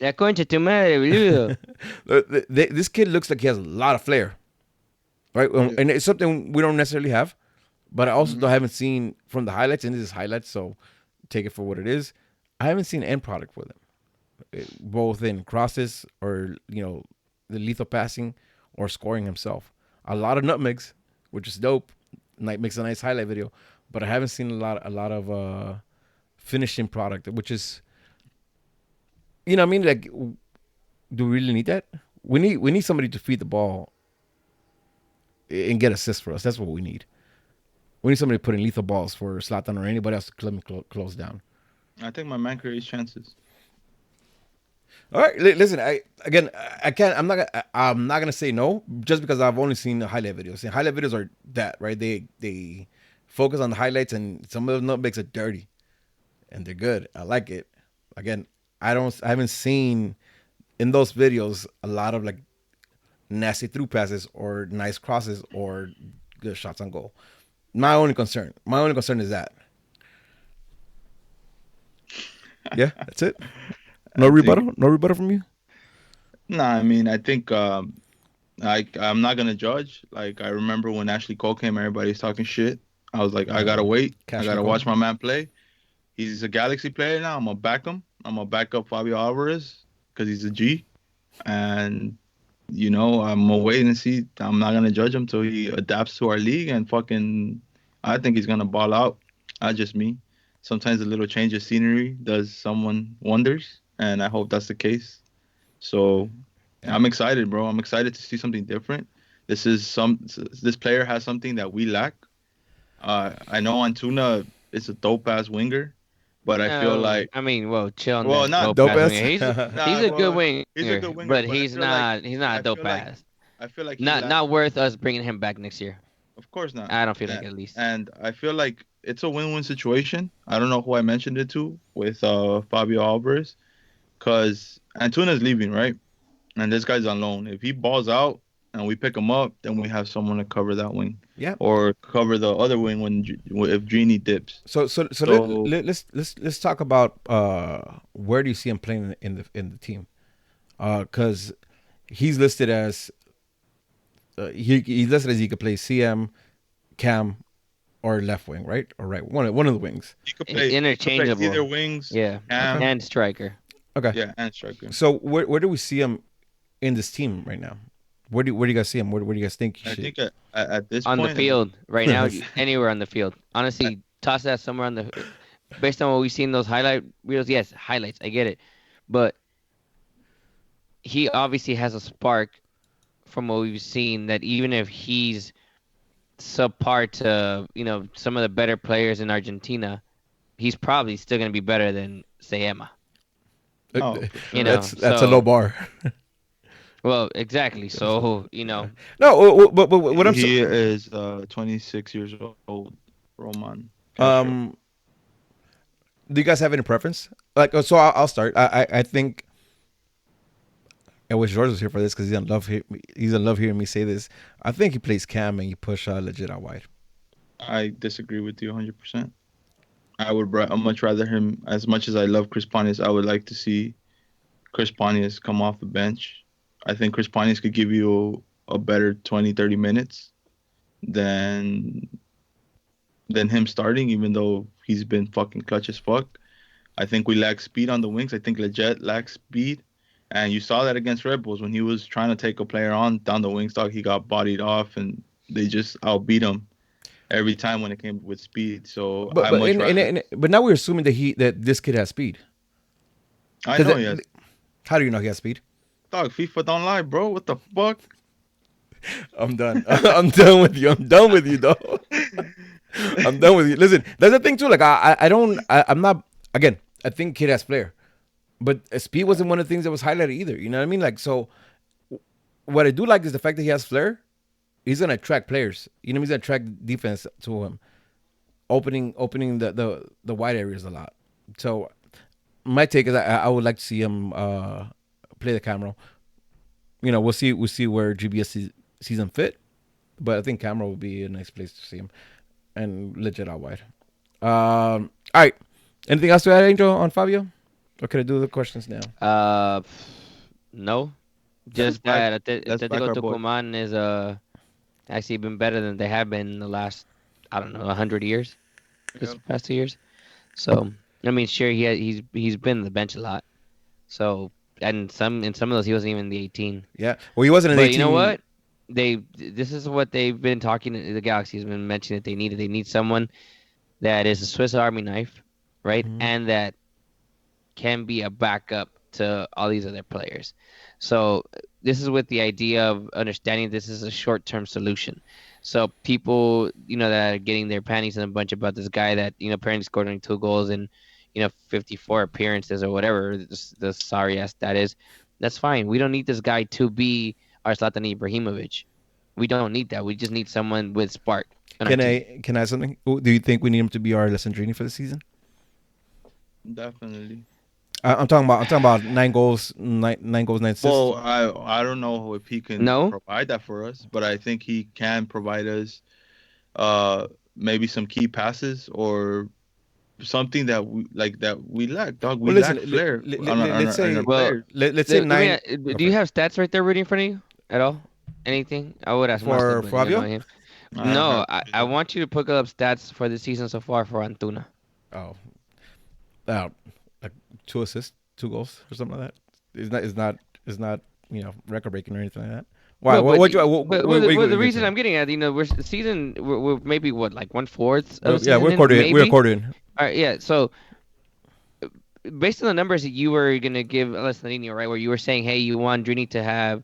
La concha tu madre, boludo. this kid looks like he has a lot of flair, right? And it's something we don't necessarily have, but I also haven't seen from the highlights, and this is highlights, so take it for what it is. I haven't seen end product with him, both in crosses or the lethal passing or scoring himself. A lot of nutmegs, which is dope. Makes a nice highlight video, but I haven't seen a lot of finishing product, which is, what I mean, like, do we really need that? We need somebody to feed the ball and get assists for us. That's what we need. We need somebody to put in lethal balls for Zlatan or anybody else to close down. I think my man creates chances. All right, listen. I can't. I'm not gonna say no just because I've only seen the highlight videos. And highlight videos are that, right? They focus on the highlights, and some of the nutmegs are dirty, and they're good. I like it. Again, I haven't seen in those videos a lot of like nasty through passes or nice crosses or good shots on goal. My only concern is that. Yeah, that's it. No rebuttal from you. Nah, I mean, I think I'm not gonna judge. Like, I remember when Ashley Cole came, everybody's talking shit. I was like, I gotta wait. I gotta watch my man play. He's a Galaxy player now. I'm gonna back him. I'm gonna back up Fabio Alvarez because he's a G. And I'm gonna wait and see. I'm not gonna judge him till he adapts to our league and fucking. I think he's gonna ball out. Not just me. Sometimes a little change of scenery does someone wonders, and I hope that's the case. So I'm excited, bro. I'm excited to see something different. This player has something that we lack. I know Antuna is a dope ass winger, but I feel like chill on Well, that not dope dope ass ass. winger. He's a good winger. he's a good winger, but but I he's feel not. like- He's not I a dope feel like- ass. I feel like he Not lacks- not worth us bringing him back next year. Of course not. I don't feel like at least. And I feel like it's a win-win situation. I don't know who I mentioned it to with Fabio Alvarez, because Antuna's leaving, right? And this guy's on loan. If he balls out and we pick him up, then we have someone to cover that wing. Yeah. Or cover the other wing if Genie dips. So let's talk about where do you see him playing in the team? Because he's listed as he's listed as he could play CM, Cam, or left wing, right? Or right, one of the wings. He could play Interchangeable. either wings. Yeah. Cam, And striker. Okay. yeah, and striker. So where do we see him in this team right now? Where do you guys see him? Where do you guys think he I should? think at this On point, the field right now, anywhere on the field. Honestly, toss that somewhere on the. Based on what we've seen those highlight reels, yes, highlights. I get it, but he obviously has a spark from what we've seen. That even if he's subpar to some of the better players in Argentina, he's probably still going to be better than say Emma. Oh, That's a so- low bar. Well, exactly. So No, but what I'm he saying. is 26 years old, Roman. Castro. Do you guys have any preference? Like, so I'll start. I think. I wish George was here for this because he's in love hearing me say this. I think he plays Cam and you push legit out wide. I disagree with you 100%. I'd much rather him, as much as I love Chris Pontius, I would like to see Chris Pontius come off the bench. I think Chris Pontius could give you a better 20, 30 minutes than him starting, even though he's been fucking clutch as fuck. I think we lack speed on the wings. I think Leggett lacks speed. And you saw that against Red Bulls when he was trying to take a player on down the wing stock. He got bodied off, and they just outbeat him every time when it came with speed. So, But now we're assuming that this kid has speed. I know he has. How do you know he has speed? Dog, FIFA don't lie, bro. What the fuck? I'm done. I'm done with you. I'm done with you, though. I'm done with you. Listen, that's the thing too. Like I don't. I'm not. Again, I think kid has flair, but speed wasn't one of the things that was highlighted either. You know what I mean? Like so, what I do like is the fact that he has flair. He's gonna attract players. You know, he's gonna attract defense to him, opening the wide areas a lot. So my take is I would like to see him play the camera. You know, we'll see where GBS sees him fit, but I think camera would be a nice place to see him and legit out wide. All right. Anything else to add, Angel, on Fabio? Or can I do the questions now? No, Let's just back- that let's back Atletico our boy. Tucumán is actually been better than they have been in the last, I don't know, 100 years, this Yep. past 2 years. So I mean, sure, he's been on the bench a lot. So and in some of those he wasn't even in the 18. Yeah. Well, he wasn't in But 18. you know what? This is what they've been talking. The Galaxy has been mentioning that they needed. They need someone that is a Swiss Army knife, right? Mhm. And that can be a backup to all these other players. So this is with the idea of understanding this is a short-term solution. So people, that are getting their panties in a bunch about this guy that, apparently scored only 2 goals in, 54 appearances or whatever the sorry ass that is. That's fine. We don't need this guy to be our Zlatan Ibrahimovic. We don't need that. We just need someone with spark on our team. Can I add something? Do you think we need him to be our Alessandrini for the season? Definitely. I'm talking about 9 goals, nine goals, 9 assists. Well, I don't know if he can No? provide that for us, but I think he can provide us maybe some key passes or something that we lack, dog. We Well, listen, lack flair let's say- on our Well, players. Let's say Let me nine ask- do you have stats right there reading for you at all? Anything? I would ask For Master, but Fabio? him. I don't No, have- I want you to put up stats for the season so far for Antuna. Oh, like 2 assists, 2 goals, or something like that. It's not record breaking or anything like that. Why? No, What? but, What? but what you the gonna reason get I'm getting at, we're maybe what, like 1/4 of the yeah, season we're in, recording. maybe? We're recording. All right, yeah. So based on the numbers that you were gonna give Alessandro, right, where you were saying, hey, you want Drini to have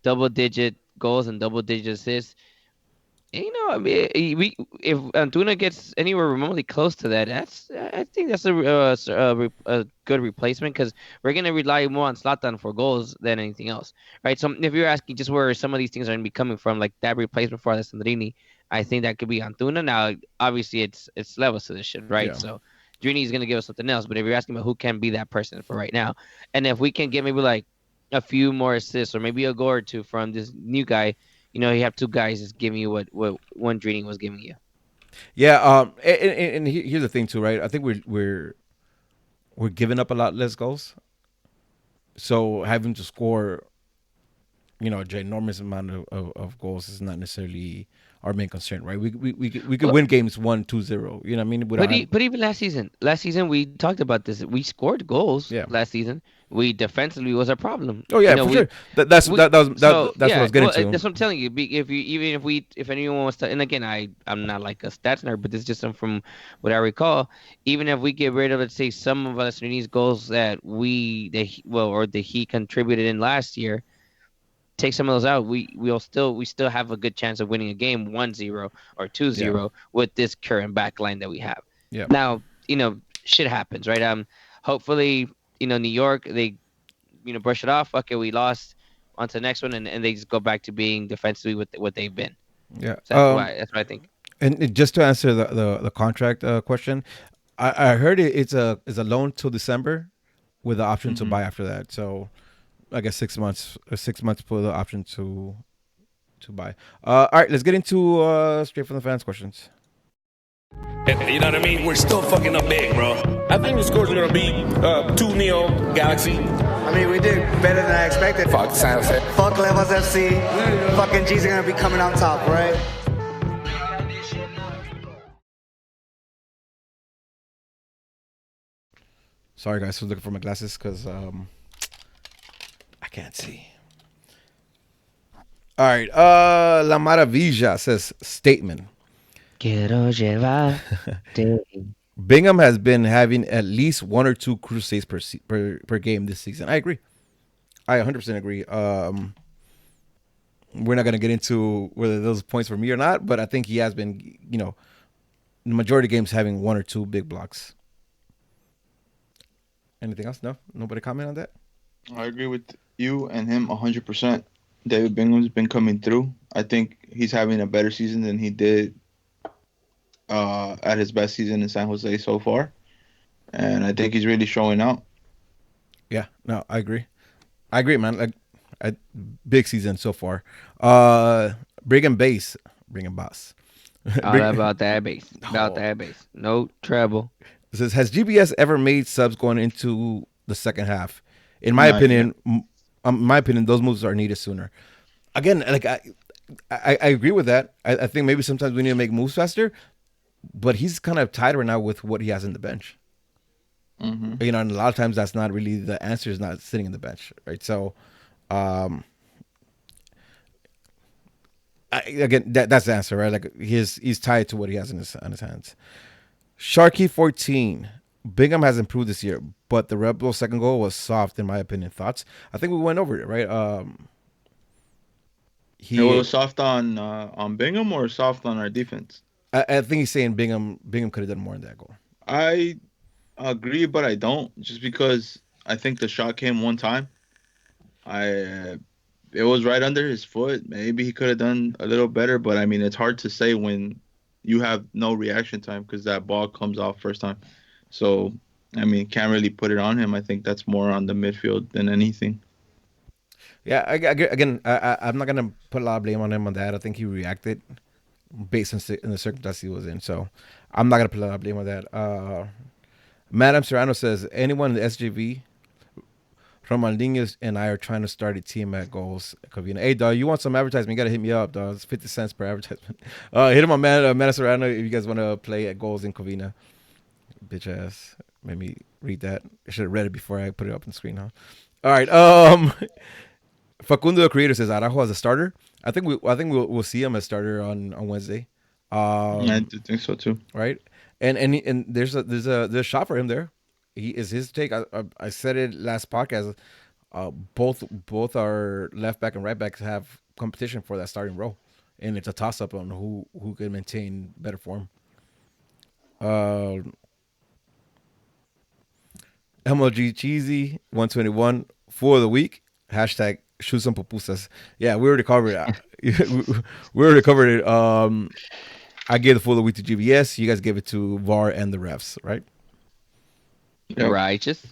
double-digit goals and double-digit assists. I mean, if Antuna gets anywhere remotely close to that, I think that's a good replacement because we're gonna rely more on Zlatan for goals than anything else, right? So if you're asking just where some of these things are gonna be coming from, like that replacement for Alessandrini, I think that could be Antuna. Now, obviously, it's levels to this shit, right? Yeah. So Drini is gonna give us something else, but if you're asking about who can be that person for right now, and if we can get maybe like a few more assists or maybe a goal or two from this new guy. You have 2 guys just giving you what one Dreaming was giving you. Yeah. And here's the thing too, right? I think we're giving up a lot less goals, so having to score, a ginormous amount of goals is not necessarily our main concern, right? We could win games 1-2-0. You know what I mean? But even last season we talked about this. We scored goals last season. We defensively was a problem. Oh yeah, for sure. That's what I was getting to. That's what I'm telling you. If anyone wants to, and again, I'm not like a stats nerd, but this is just from what I recall. Even if we get rid of, let's say, some of Alessandrini's goals that he contributed in last year, take some of those out, we still have a good chance of winning a game 1-0 or 2-0 with this current back line that we have. Yeah. Now, shit happens, right? Hopefully, New York, they, brush it off. Okay, we lost. On to the next one, and they just go back to being defensively with what they've been. Yeah. So that's what I think. And just to answer the contract question, I heard it's a loan till December with the option to buy after that. So I guess 6 months. 6 months for the option to buy. All right, let's get into straight from the fans questions. You know what I mean? We're still fucking up big, bro. I think the score's gonna be 2-0 Galaxy. I mean, we did better than I expected. Fuck San Jose. Fuck Levels FC. Fucking G's are gonna be coming on top, right? Sorry, guys, I was looking for my glasses because I can't see. All right, La Maravilla says statement. Quiero llevar. Bingham has been having at least 1 or 2 crusades per game this season. I agree. I 100% agree. We're not going to get into whether those points were me or not, but I think he has been, the majority of games having one or two big blocks. Anything else? No? Nobody comment on that? I agree with you and him 100%. David Bingham's been coming through. I think he's having a better season than he did at his best season in San Jose so far, and I think he's really showing out. Yeah, no, I agree. I agree, man. Like, big season so far. Bring him bass. Bring him boss. All about that bass. About that bass. No treble. It says, has GBS ever made subs going into the second half? In my Not opinion, those moves are needed sooner. Again, like I agree with that. I think maybe sometimes we need to make moves faster, but he's kind of tied right now with what he has in the bench. Mm-hmm. And a lot of times that's not really the answer. Is not sitting in the bench, right? So, again, that's the answer, right? Like he's tied to what he has in his hands. Sharky 14. Bingham has improved this year, but the Red Bull second goal was soft, in my opinion. Thoughts? I think we went over it, right? It was soft on Bingham or soft on our defense. I think he's saying Bingham could have done more in that goal. I agree, but I don't. Just because I think the shot came one time. It was right under his foot. Maybe he could have done a little better, but I mean, it's hard to say when you have no reaction time because that ball comes off first time. So, I mean, can't really put it on him. I think that's more on the midfield than anything. Yeah, again, I'm not gonna put a lot of blame on him on that. I think he reacted based on in the circumstances he was in. So, I'm not gonna put a lot of blame on that. Madam Serrano says, anyone in the SJV, Ronaldinho and I are trying to start a team at Goals Covina. Hey, dog, you want some advertisement? You gotta hit me up, dog. It's 50 cents per advertisement. Hit him on Madam Serrano if you guys want to play at Goals in Covina. Bitch ass. Made me read that. I should have read it before I put it up on the screen, huh? All right. Facundo the Creator says Araujo as a starter. I think we'll see him as starter on Wednesday. I do think so too. Right. And there's a shot for him there. He is his take. I said it last podcast. Both our left back and right backs have competition for that starting role, and it's a toss up on who can maintain better form. MLG Cheesy 121 for the week. Hashtag shoot some pupusas. Yeah, we already covered it. we already covered it. I gave the full of the week to GBS. You guys gave it to VAR and the refs, right? Yep. Righteous.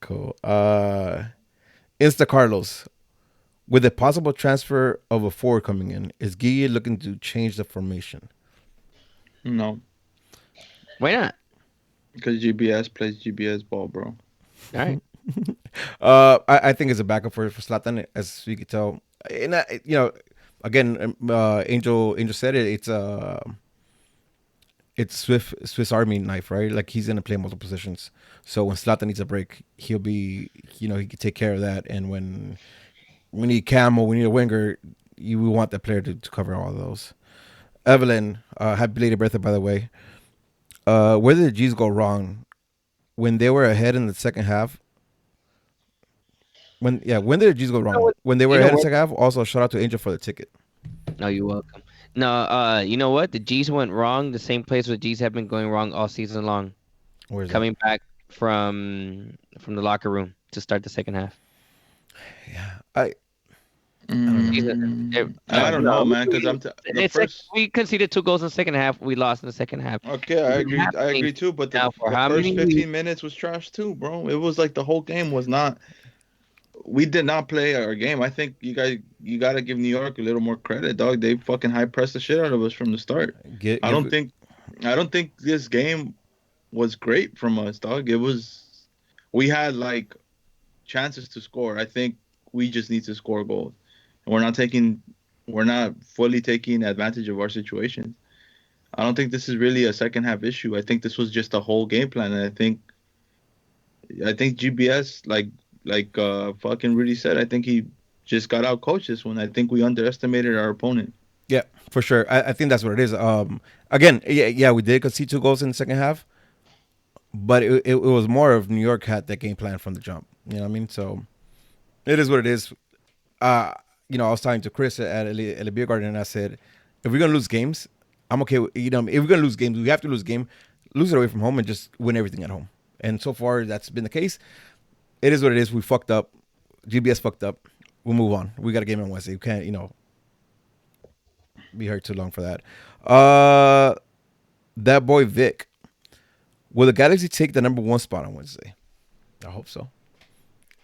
Cool. Insta Carlos. With a possible transfer of a forward coming in, is Guille looking to change the formation? No, Why not? because GBS plays GBS ball, bro. All right. I think it's a backup for Zlatan, as we could tell. And again, Angel said it. It's Swiss Army knife, right? Like he's gonna play multiple positions. So when Zlatan needs a break, he'll be, he can take care of that. And when we need Cam or we need a winger, we want that player to cover all of those. Evelyn, happy belated birthday, by the way. Where did the G's go wrong? When they were ahead in the second half. When did the G's go wrong? When they were ahead in the second half. Also, shout out to Angel for the ticket. No, you're welcome. No, you know what? The G's went wrong. The same place where G's have been going wrong all season long. Where's Coming back from the locker room to start the second half. I don't know, man. Because we conceded 2 goals in the second half. We lost in the second half. Okay, I agree. I agree too. But the first 15 minutes was trash too, bro. It was like the whole game was not. We did not play our game. I think you gotta give New York a little more credit, dog. They fucking high pressed the shit out of us from the start. I don't think this game was great from us, dog. We had like chances to score. I think we just need to score goals. And we're not fully taking advantage of our situation. I don't think this is really a second half issue. I think this was just a whole game plan, and I think GBS like fucking Rudy said, I think he just got out coached this one. I think we underestimated our opponent. Yeah, for sure. I think that's what it is. Again, yeah, we did concede 2 goals in the second half, but it was more of New York had that game plan from the jump. You know what I mean? So It is what it is. I was talking to Chris at a beer garden, and I said, if we're gonna lose games, I'm okay. If we're gonna lose games, we have to lose game, lose it away from home, and just win everything at home. And so far, that's been the case. It is what it is. We fucked up. GBS fucked up. We'll move on. We got a game on Wednesday. We can't, be hurt too long for that. That boy Vic. Will the Galaxy take the #1 spot on Wednesday? I hope so.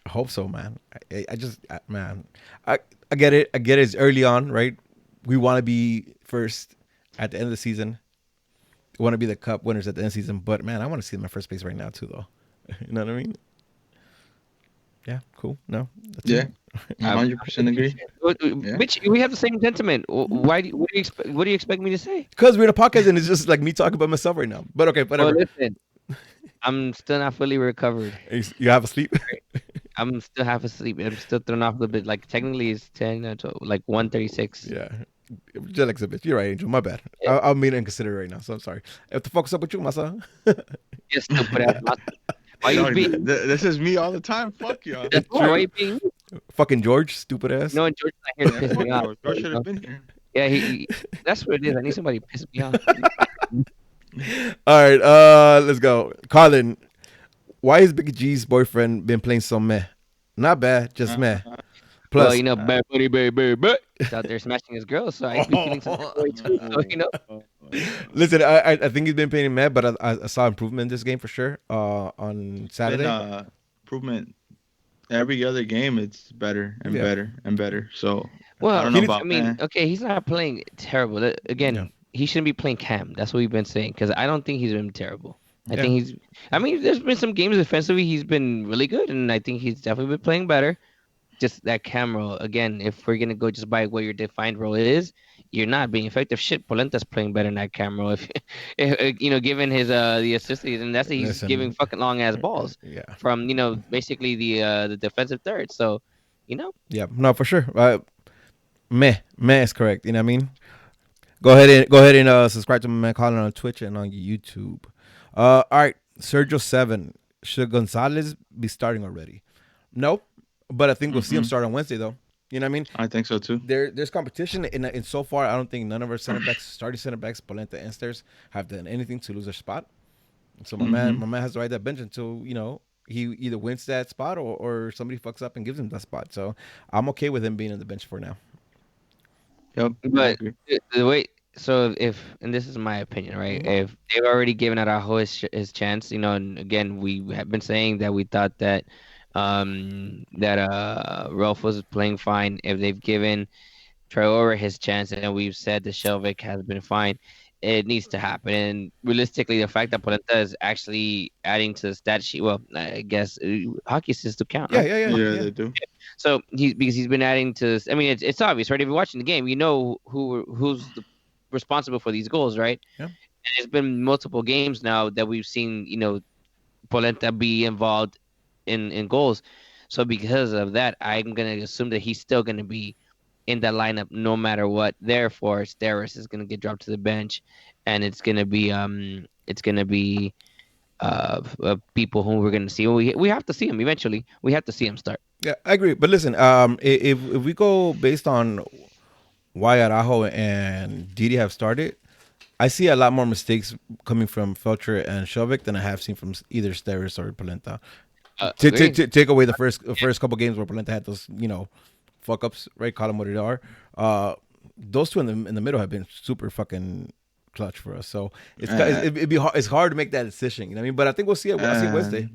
I hope so, man. I get it. I get it. It's early on, right? We want to be first at the end of the season. We want to be the cup winners at the end of the season. But, man, I want to see them in first place right now, too, though. You know what I mean? Yeah, cool. No? That's Yeah, it. 100% agree. Yeah. Mitch, we have the same sentiment. Why? What do you expect me to say? Because we're in a podcast and it's just like me talking about myself right now. But, okay, whatever. Well, listen, I'm still not fully recovered. You have a sleep? I'm still half asleep. I'm still thrown off a little bit. Like technically, it's 10, 12, like 1:36. Yeah. Just like a bitch. You're right, Angel. My bad. I'm being inconsiderate right now, so I'm sorry. What the fuck's up with you, Masa? Yes, stupid ass. Why you Dog, being? this is me all the time. Fuck y'all. Why you being? Fucking George, stupid ass. No, George's not here to piss Fuck me off. George. George should have been here. Yeah, that's what it is. I need somebody to piss me off. All right, let's go. Colin, why has Big G's boyfriend been playing so meh? Not bad, just meh. Plus, Well, Bad Bunny, baby, he's out there smashing his girls, so I be feeling some way too. So, listen, I think he's been playing meh, but I saw improvement in this game for sure. On Saturday, Been, improvement. Every other game, it's better and Yeah. better and better. So well, I don't know about. okay, he's not playing terrible. Again, Yeah. he shouldn't be playing Cam. That's what we've been saying because I don't think he's been terrible. I Yeah. think he's. I mean, there's been some games defensively he's been really good, and I think he's definitely been playing better. Just that Cam role again. If we're gonna go just by what your defined role is, you're not being effective. Shit, Polenta's playing better than that Cam role. If given his the assist, and that's he's Listen. giving fucking long ass balls yeah, from basically the defensive third. So, yeah, no, for sure. Meh is correct. You know what I mean? Go ahead and subscribe to my man Colin on Twitch and on YouTube. All right, Sergio 7. Should Gonzalez be starting already? No, but I think we'll see him start on Wednesday though. You know what I mean? I think so too. There's competition, and so far I don't think none of our starting center backs, Polenta and Stairs, have done anything to lose their spot. So my man has to ride that bench until he either wins that spot or somebody fucks up and gives him that spot. So I'm okay with him being on the bench for now. Yep. I but agree. the way. So and this is my opinion, right? If they've already given Araujo his chance, and again we have been saying that we thought that Rolf was playing fine. If they've given Traore his chance, and we've said that Shelvick has been fine, it needs to happen. And realistically, the fact that Polenta is actually adding to the stat sheet, well, I guess hockey assists to count. Right? Yeah. Yeah, they do. So because he's been adding to. I mean, it's obvious, right? If you're watching the game, you know who's responsible for these goals, right? Yeah. And it's been multiple games now that we've seen, Polenta be involved in goals. So because of that, I'm gonna assume that he's still gonna be in that lineup no matter what. Therefore, Steris is gonna get dropped to the bench, and it's gonna be people who we're gonna see. We have to see him eventually. We have to see him start. Yeah, I agree. But listen, if we go based on why Araujo and Didi have started, I see a lot more mistakes coming from Felcher and Shelvick than I have seen from either Steris or Polenta. Take away the first couple games where Polenta had those fuck ups, right? Call them what they are. Those two in the middle have been super fucking clutch for us. So it's hard to make that decision. You know what I mean? But I think we'll see it. We'll see it Wednesday.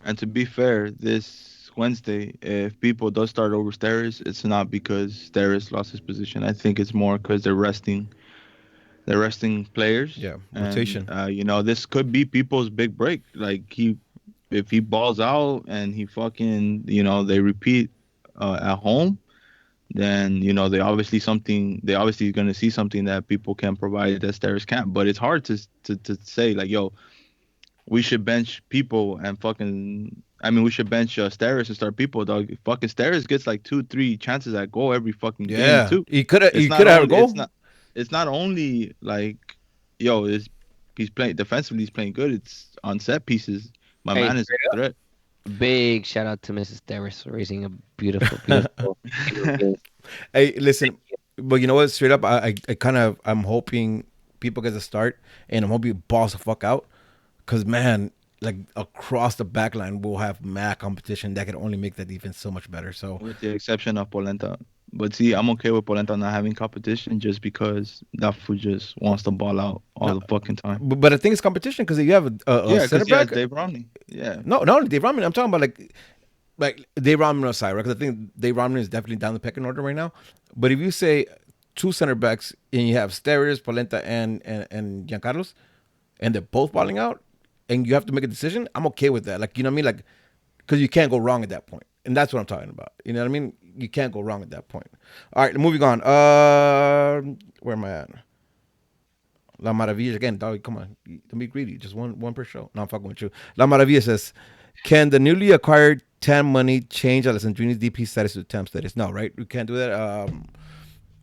And to be fair, this Wednesday, if people does start over Steris, it's not because Steris lost his position. I think it's more because they're resting players. Yeah, And, rotation. This could be people's big break. Like if he balls out and he fucking, they repeat at home, then they obviously going to see something that people can provide that Steris can't. But it's hard to say like, yo, we should bench people and fucking. I mean, we should bench Steris and start people, dog. Fucking Steris gets like 2-3 chances at goal every fucking game too. He could have had a goal. It's not only like, he's playing defensively. He's playing good. It's on set pieces. My man is a threat. Big shout out to Mrs. Terrace for raising a beautiful, beautiful human being. Hey, listen, but you know what? Straight up, I kind of I'm hoping people get a start, and I'm hoping it balls the fuck out, cause man, like across the back line, we'll have mad competition that can only make that defense so much better. So, with the exception of Polenta. But see, I'm okay with Polenta not having competition just because that fool just wants to ball out all no, the fucking time. but I think it's competition because you have a Yeah, center because he has back. Dave Romney. Yeah. No, not only Dave Rodman. I'm talking about like Dave Rodman aside, right? Because I think Dave Rodman is definitely down the pecking order right now. But if you say two center backs and you have Steres, Polenta, and Giancarlos, and they're both balling out, and you have to make a decision, I'm okay with that. Like, you know what I mean? Like, because you can't go wrong at that point, and that's what I'm talking about. You know what I mean? You can't go wrong at that point. All right, moving on. Where am I at? La Maravilla again, dog. Come on, don't be greedy. Just one per show. No, I'm fucking with you. La Maravilla says, "Can the newly acquired TAM money change Alessandrini's DP status to TAM status?" No, right? We can't do that.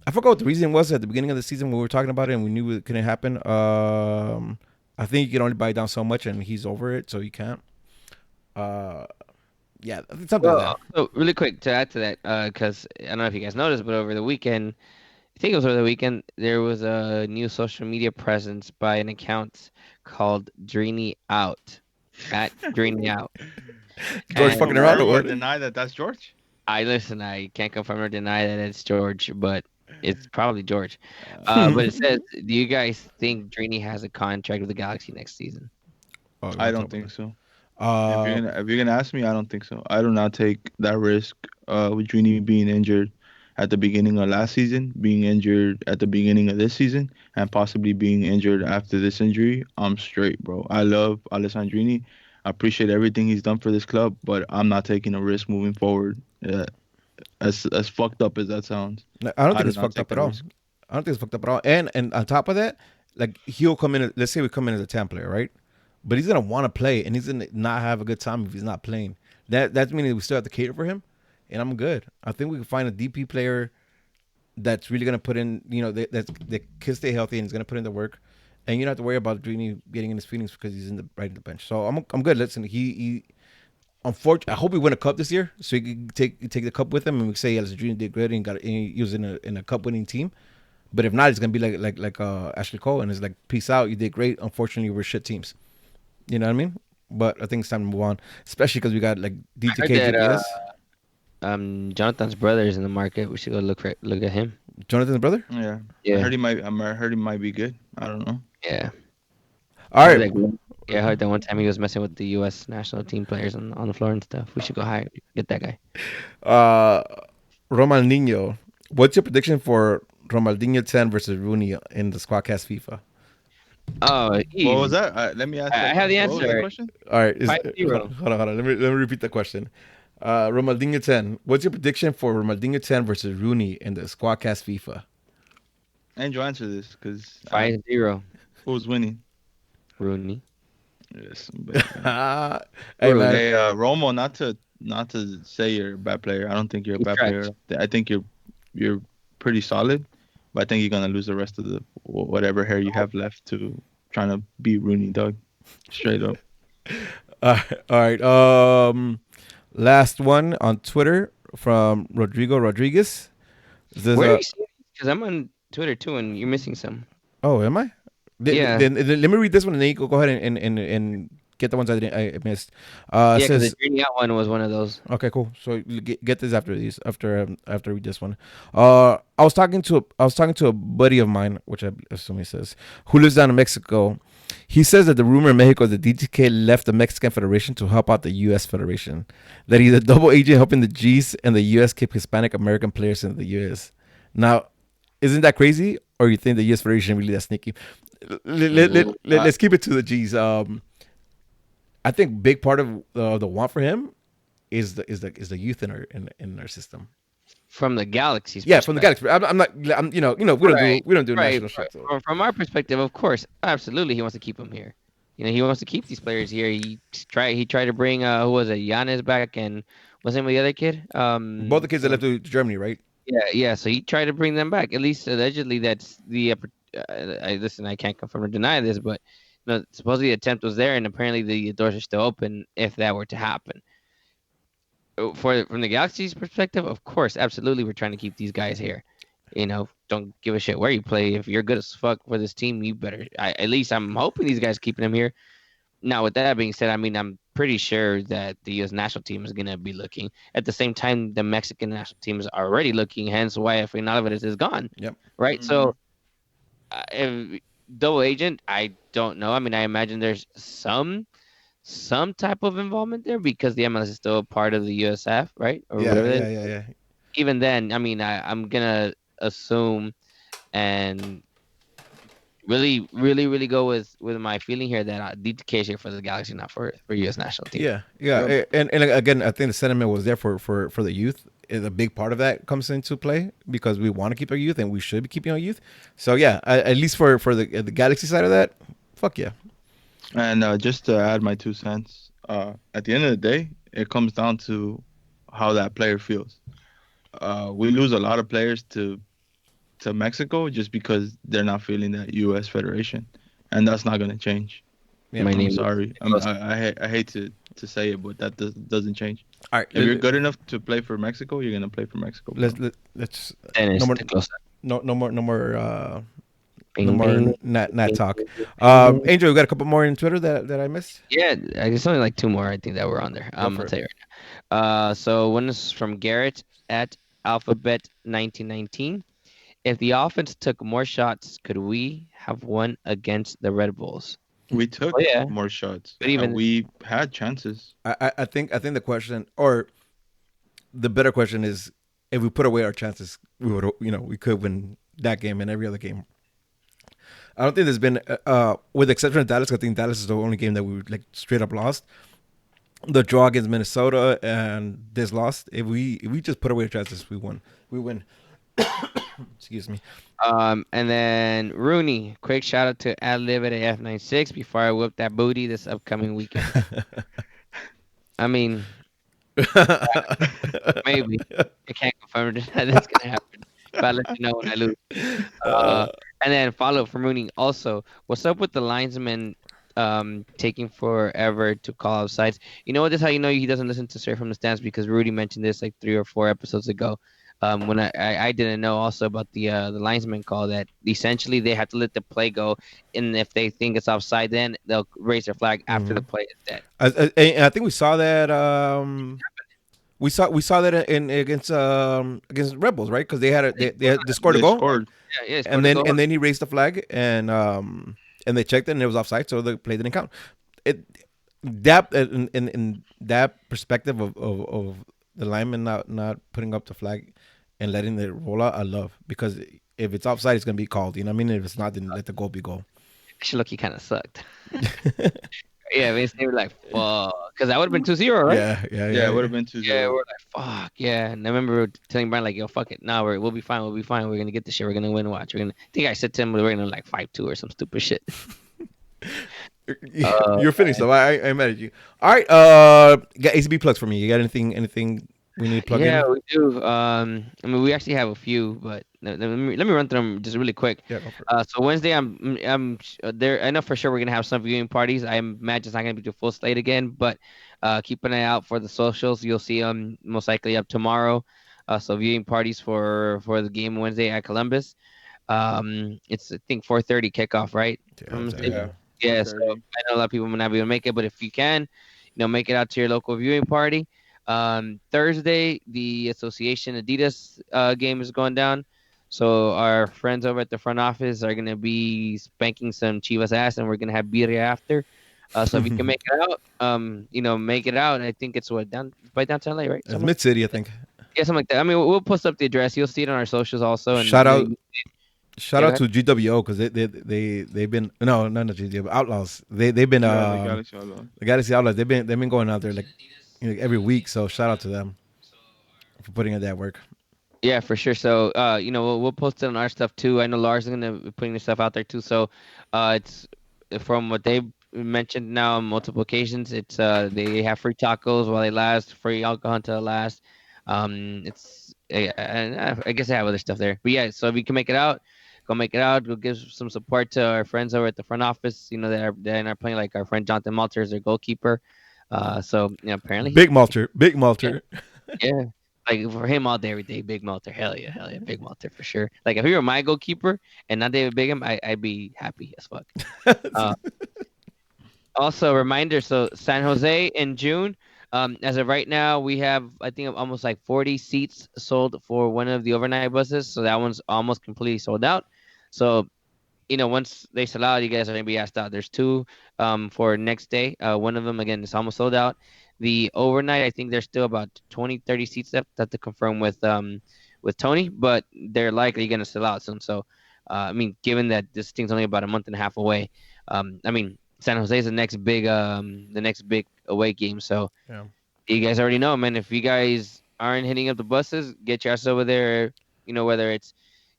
I forgot what the reason was at the beginning of the season when we were talking about it and we knew it couldn't happen. I think you can only buy down so much, and he's over it, so you can't. Uh, yeah, something like Well, that. so really quick to add to that, because I don't know if you guys noticed, but over the weekend, I think it was over the weekend, there was a new social media presence by an account called Dreamy Out, at Dreamy Out. George Can you fucking And around confirm or or what? deny that that's George? I can't confirm or deny that it's George, but it's probably George. But it says, do you guys think Dreamy has a contract with the Galaxy next season? Oh, we I won't don't talk think about so. that. If you're gonna ask me, I don't think so. I do not take that risk. With Drini being injured at the beginning of last season, being injured at the beginning of this season, and possibly being injured after this injury, I'm straight, bro. I love Alessandrini. I appreciate everything he's done for this club, but I'm not taking a risk moving forward. As fucked up as that sounds, I don't I think do it's not fucked take up at that all. risk. I don't think it's fucked up at all. And on top of that, like he'll come in. Let's say we come in as a TAM player, right? But he's gonna want to play, and he's gonna not have a good time if he's not playing. That's meaning we still have to cater for him, and I'm good. I think we can find a DP player that's really gonna put in. You know, that can stay healthy and is gonna put in the work, and you don't have to worry about Drini getting in his feelings because he's in the right in the bench. So I'm good. Listen, he unfortunately, I hope we win a cup this year, so he can take the cup with him, and we say, yeah, Drini did good and he was in a cup winning team. But if not, it's gonna be like Ashley Cole, and it's like, peace out, you did great. Unfortunately, we're shit teams. You know what I mean? But I think it's time to move on, especially because we got like I heard DTK, that GPS, Jonathan's brother is in the market. We should go look at him. Jonathan's brother. Yeah, Yeah, I heard he might be good. I don't know. yeah. All I right, heard that. Yeah, I heard that one time he was messing with the U.S. national team players on the floor and stuff. We should go hire, get that guy. uh, Ronaldinho. What's your prediction for Ronaldinho 10 versus Rooney in the Squadcast FIFA? Oh, What was easy. that? Let me ask I that. have the What was answer that already. question? All right, 5-0. hold on. Let me repeat the question. Ronaldinho 10. What's your prediction for Ronaldinho 10 versus Rooney in the Squadcast FIFA? Angel, answer this, cause 5-0. who's winning? Rooney. Yes, Hey man, hey, Romo, not to say you're a bad player. I don't think you're a He's bad trash. player. I think you're pretty solid, but I think you're gonna lose the rest of the whatever hair you have left to trying to beat Rooney, Doug. Straight up. all right. Last one on Twitter from Rodrigo Rodriguez. This Where are you seeing these? Because I'm on Twitter too, and you're missing some. oh, am I? Yeah. Then let me read this one, and then you go ahead and get the ones I missed. Yeah, It because the says, Dreamy Out one was one of those. okay, cool. So you get this after these, after I read this one. I was talking to a buddy of mine, which I assume he says, who lives down in Mexico. He says that the rumor in Mexico is that DTK left the Mexican Federation to help out the U.S. Federation. That he's a double agent helping the G's and the U.S. keep Hispanic American players in the U.S. Now, isn't that crazy? Or you think the U.S. Federation really that sneaky? Let's keep it to the G's. I think big part of the want for him is the youth in our system. From the Galaxy's Yeah, from the perspective. Galaxy. I'm not. We don't do Right, national shit. So. From our perspective, of course, absolutely, he wants to keep him here. You know, he wants to keep these players here. He tried to bring who was it, Giannis back, and what's the name of the other kid? Both the kids that left to Germany, right? Yeah. So he tried to bring them back. At least allegedly, that's the. Listen, I can't confirm or deny this, but supposedly the attempt was there, and apparently the doors are still open if that were to happen. from the Galaxy's perspective, of course, absolutely, we're trying to keep these guys here. Don't give a shit where you play. If you're good as fuck for this team, you better. At least I'm hoping these guys keeping them here. Now, with that being said, I mean, I'm pretty sure that the U.S. national team is gonna be looking. At the same time, the Mexican national team is already looking. Hence, why if Alvarez is gone, Yep. right? Mhm. So, if double agent, I don't know. I mean, I imagine there's some type of involvement there because the MLS is still a part of the USF, right, or Yeah, whatever that yeah, is. yeah, yeah. Even then, I mean, I'm gonna assume and really go with my feeling here that DTK is here for the Galaxy, not for U.S. national team. Yeah, yeah, Yep. and again, I think the sentiment was there for the youth. And a big part of that comes into play because we want to keep our youth, and we should be keeping our youth. So yeah, at least for the Galaxy side of that, fuck yeah. And just to add my 2 cents, at the end of the day, it comes down to how that player feels. We lose a lot of players to Mexico just because they're not feeling that U.S. Federation, and that's not gonna change. Yeah. My I'm name sorry. is I hate to say it, but that doesn't change. All right, If you're good enough to play for Mexico, you're gonna play for Mexico, bro. let's Dennis no more the closer. no Bing, more bing, not bing, talk. bing, bing, bing. Angel, we got a couple more in Twitter that I missed. Yeah, I guess only like two more. I think that were on there. Go I'll for it. tell you right now. So one is from Garrett at Alphabet 1919. If the offense took more shots, could we have won against the Red Bulls? We Oh took yeah, more shots, but and even we had chances. I think the question or the better question is if we put away our chances, we would we could win that game and every other game. I don't think there's been with the exception of Dallas. I think Dallas is the only game that we like straight up lost. The draw against Minnesota and this loss. If we just put away our chances, we won. We win. Excuse me. and then Rooney, quick shout out to Adlib at F96 before I whip that booty this upcoming weekend. I mean, maybe I can't confirm that that's gonna happen, but I'll let you know when I lose. Uh, and then follow up from Rooney. Also, what's up with the linesman taking forever to call offsides? You know what? This is how you know he doesn't listen to Straight from the Stands because Rudy mentioned this like 3 or 4 episodes ago. When I didn't know also about the linesman call that essentially they have to let the play go, and if they think it's offside, then they'll raise their flag after the play is dead. And I think we saw that. We saw that in against Rebels, right? Because they scored a They goal, scored. Yeah, yeah. and then he raised the flag and they checked it and it was offside, so the play didn't count. It that in that perspective of the lineman not putting up the flag and letting it roll out, I love because if it's offside, it's gonna be called. You know what I mean? If it's not, then let the goal be goal. Actually, look, he kind of sucked. Yeah, they were like, fuck. Because that would have been 2-0, right? Yeah, it would have been 2-0. Yeah, we're like, fuck, yeah. And I remember telling Brian, like, yo, fuck it. No, we'll be fine. We'll be fine. We're going to get this shit. We're going to win. Watch. I think I said to him, we're going to like 5-2 or some stupid shit. You're finished, though. I'm mad at you. All right. Got ACB plugs for me. You got anything we need to plug Yeah, in? we do. I mean, we actually have a few, but let me run through them just really quick. Yeah, go for it. So Wednesday, I'm there. I know for sure we're gonna have some viewing parties. I imagine it's not gonna be the full slate again, but keep an eye out for the socials. You'll see them most likely up tomorrow. So viewing parties for the game Wednesday at Columbus. It's I think 4:30 kickoff, right? If I'm mistaken. Yeah. Yeah. So 4:30. I know a lot of people may not be able to make it, but if you can, make it out to your local viewing party. Thursday, the Association Adidas game is going down. So our friends over at the front office are gonna be spanking some Chivas ass, and we're gonna have birria after. So if you can make it out, make it out. I think it's by downtown LA, right? It's Mid City, I think. Yeah, something like that. I mean, we'll post up the address. You'll see it on our socials also. And Shout out Yeah, to GWO because they've been not GWO Outlaws. They've been Yeah, the Galaxy Outlaws. the Galaxy Outlaws. They've been going out there like every week. So shout out to them for putting in that work. Yeah, for sure. So, we'll post it on our stuff too. I know Lars is gonna be putting the stuff out there too. So, it's from what they mentioned now on multiple occasions. It's they have free tacos while they last, free alcohol until it lasts. And I guess I have other stuff there. But yeah, so if you can make it out, go make it out. Go give some support to our friends over at the front office. That are playing, like our friend Jonathan Malter is their goalkeeper. So apparently Big Malter. Big Malter. yeah, like for him all day every day, Big Malter, hell yeah, Big Malter for sure. Like if he were my goalkeeper and not David Bigham, I'd be happy as fuck. Uh, Also, a reminder. So San Jose in June. As of right now, we have I think almost like 40 seats sold for one of the overnight buses. So that one's almost completely sold out. So once they sell out, you guys are gonna be asked out. There's two for next day. One of them again is almost sold out. The overnight, I think there's still about 20, 30 seats left that to confirm with Tony, but they're likely gonna sell out soon. So, I mean, given that this thing's only about a month and a half away, I mean, San Jose is the next big away game. So Yeah. you guys already know, man. If you guys aren't hitting up the buses, get your ass over there. Whether it's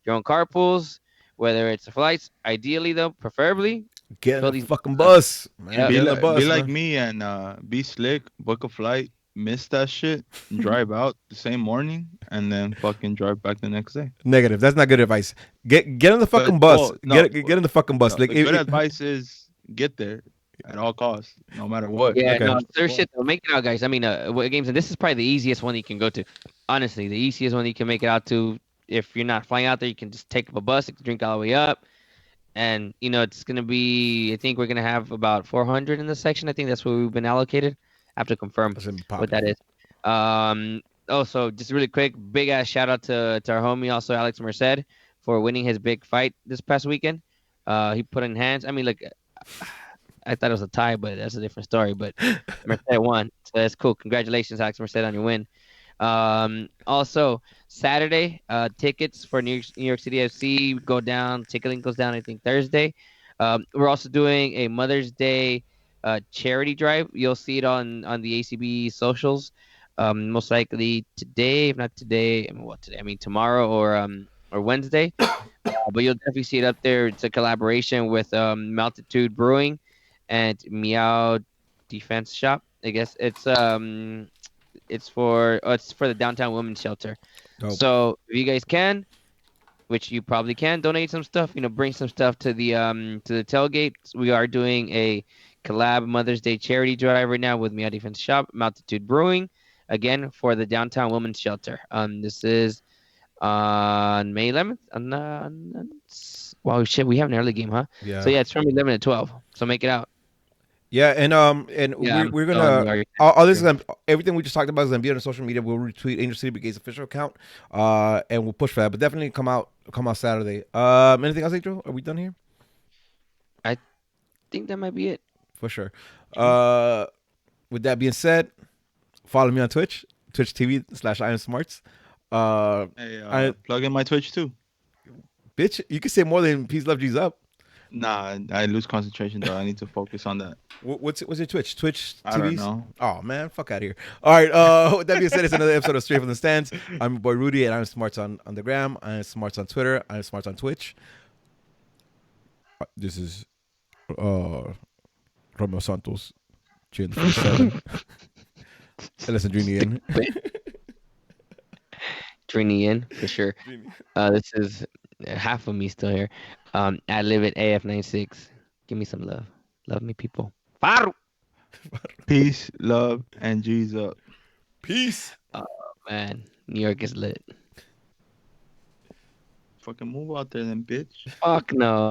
your own carpools, whether it's flights. Ideally, though, preferably Get in fill the these fucking buses up. bus, man. Yeah. Be Get in the like bus, like man. me and be slick, book a flight, miss that shit, drive out the same morning, and then fucking drive back the next day. Negative. That's not good advice. Get in the fucking But bus. no, Get in the fucking bus. no. Like The good advice is get there at all costs, no matter what. Yeah, Okay. no, there's shit though. Make it out, guys. I mean, what games, and this is probably the easiest one you can go to. Honestly, the easiest one you can make it out to. If you're not flying out there, you can just take up a bus, drink all the way up, and it's gonna be. I think we're gonna have about 400 in this section. I think that's what we've been allocated. I have to confirm That's gonna be what popping. that is. Also, just really quick, big ass shout out to our homie, also Alex Merced, for winning his big fight this past weekend. He put in hands. I mean, look, I thought it was a tie, but that's a different story. But Merced won, so that's cool. Congratulations, Alex Merced, on your win. Also Saturday, tickets for New York City FC go down. Ticket link goes down, I think Thursday. We're also doing a Mother's Day charity drive. You'll see it on the ACB socials. Most likely today, if not today, I mean, what today? I mean tomorrow or Wednesday. But you'll definitely see it up there. It's a collaboration with Maltitude Brewing and Meow Defense Shop. I guess it's for the downtown women's shelter. Dope. So if you guys can, which you probably can, donate some stuff. Bring some stuff to the tailgate. We are doing a collab Mother's Day charity drive right now with Meow Defense Shop, Maltitude Brewing, again for the downtown women's shelter. This is on May 11th. Wow, shit, we have an early game, huh? Yeah. So yeah, it's from 11 to 12. So make it out. Yeah, and Yeah, we're I'm gonna sorry. all this is everything we just talked about is gonna be on social media. We'll retweet Angel City Brigade's official account, and we'll push for that. But definitely come out Saturday. Anything else, Angel? Are we done here? I think that might be it. For sure. With that being said, follow me on Twitch TV/IamSmarts. Hey, plug in my Twitch too. Bitch, you can say more than Peace Love G's up. Nah, I lose concentration though. I need to focus on that. What's your Twitch? Twitch I don't TVs? know. Oh man, fuck out of here. All right. With that being said, it's another episode of Straight from the Stands. I'm your boy Rudy, and I'm Smarts on the gram. I'm Smarts on Twitter. I'm Smarts on Twitch. This is Romeo Santos, cheering for 7. Listen, Dreamy Trini in for sure. This is half of me still here. I live at AF96. Give me some love. Love me, people. Faru! Peace, love, and G's up. Peace. Man, New York is lit. Fucking move out there then, bitch. Fuck no.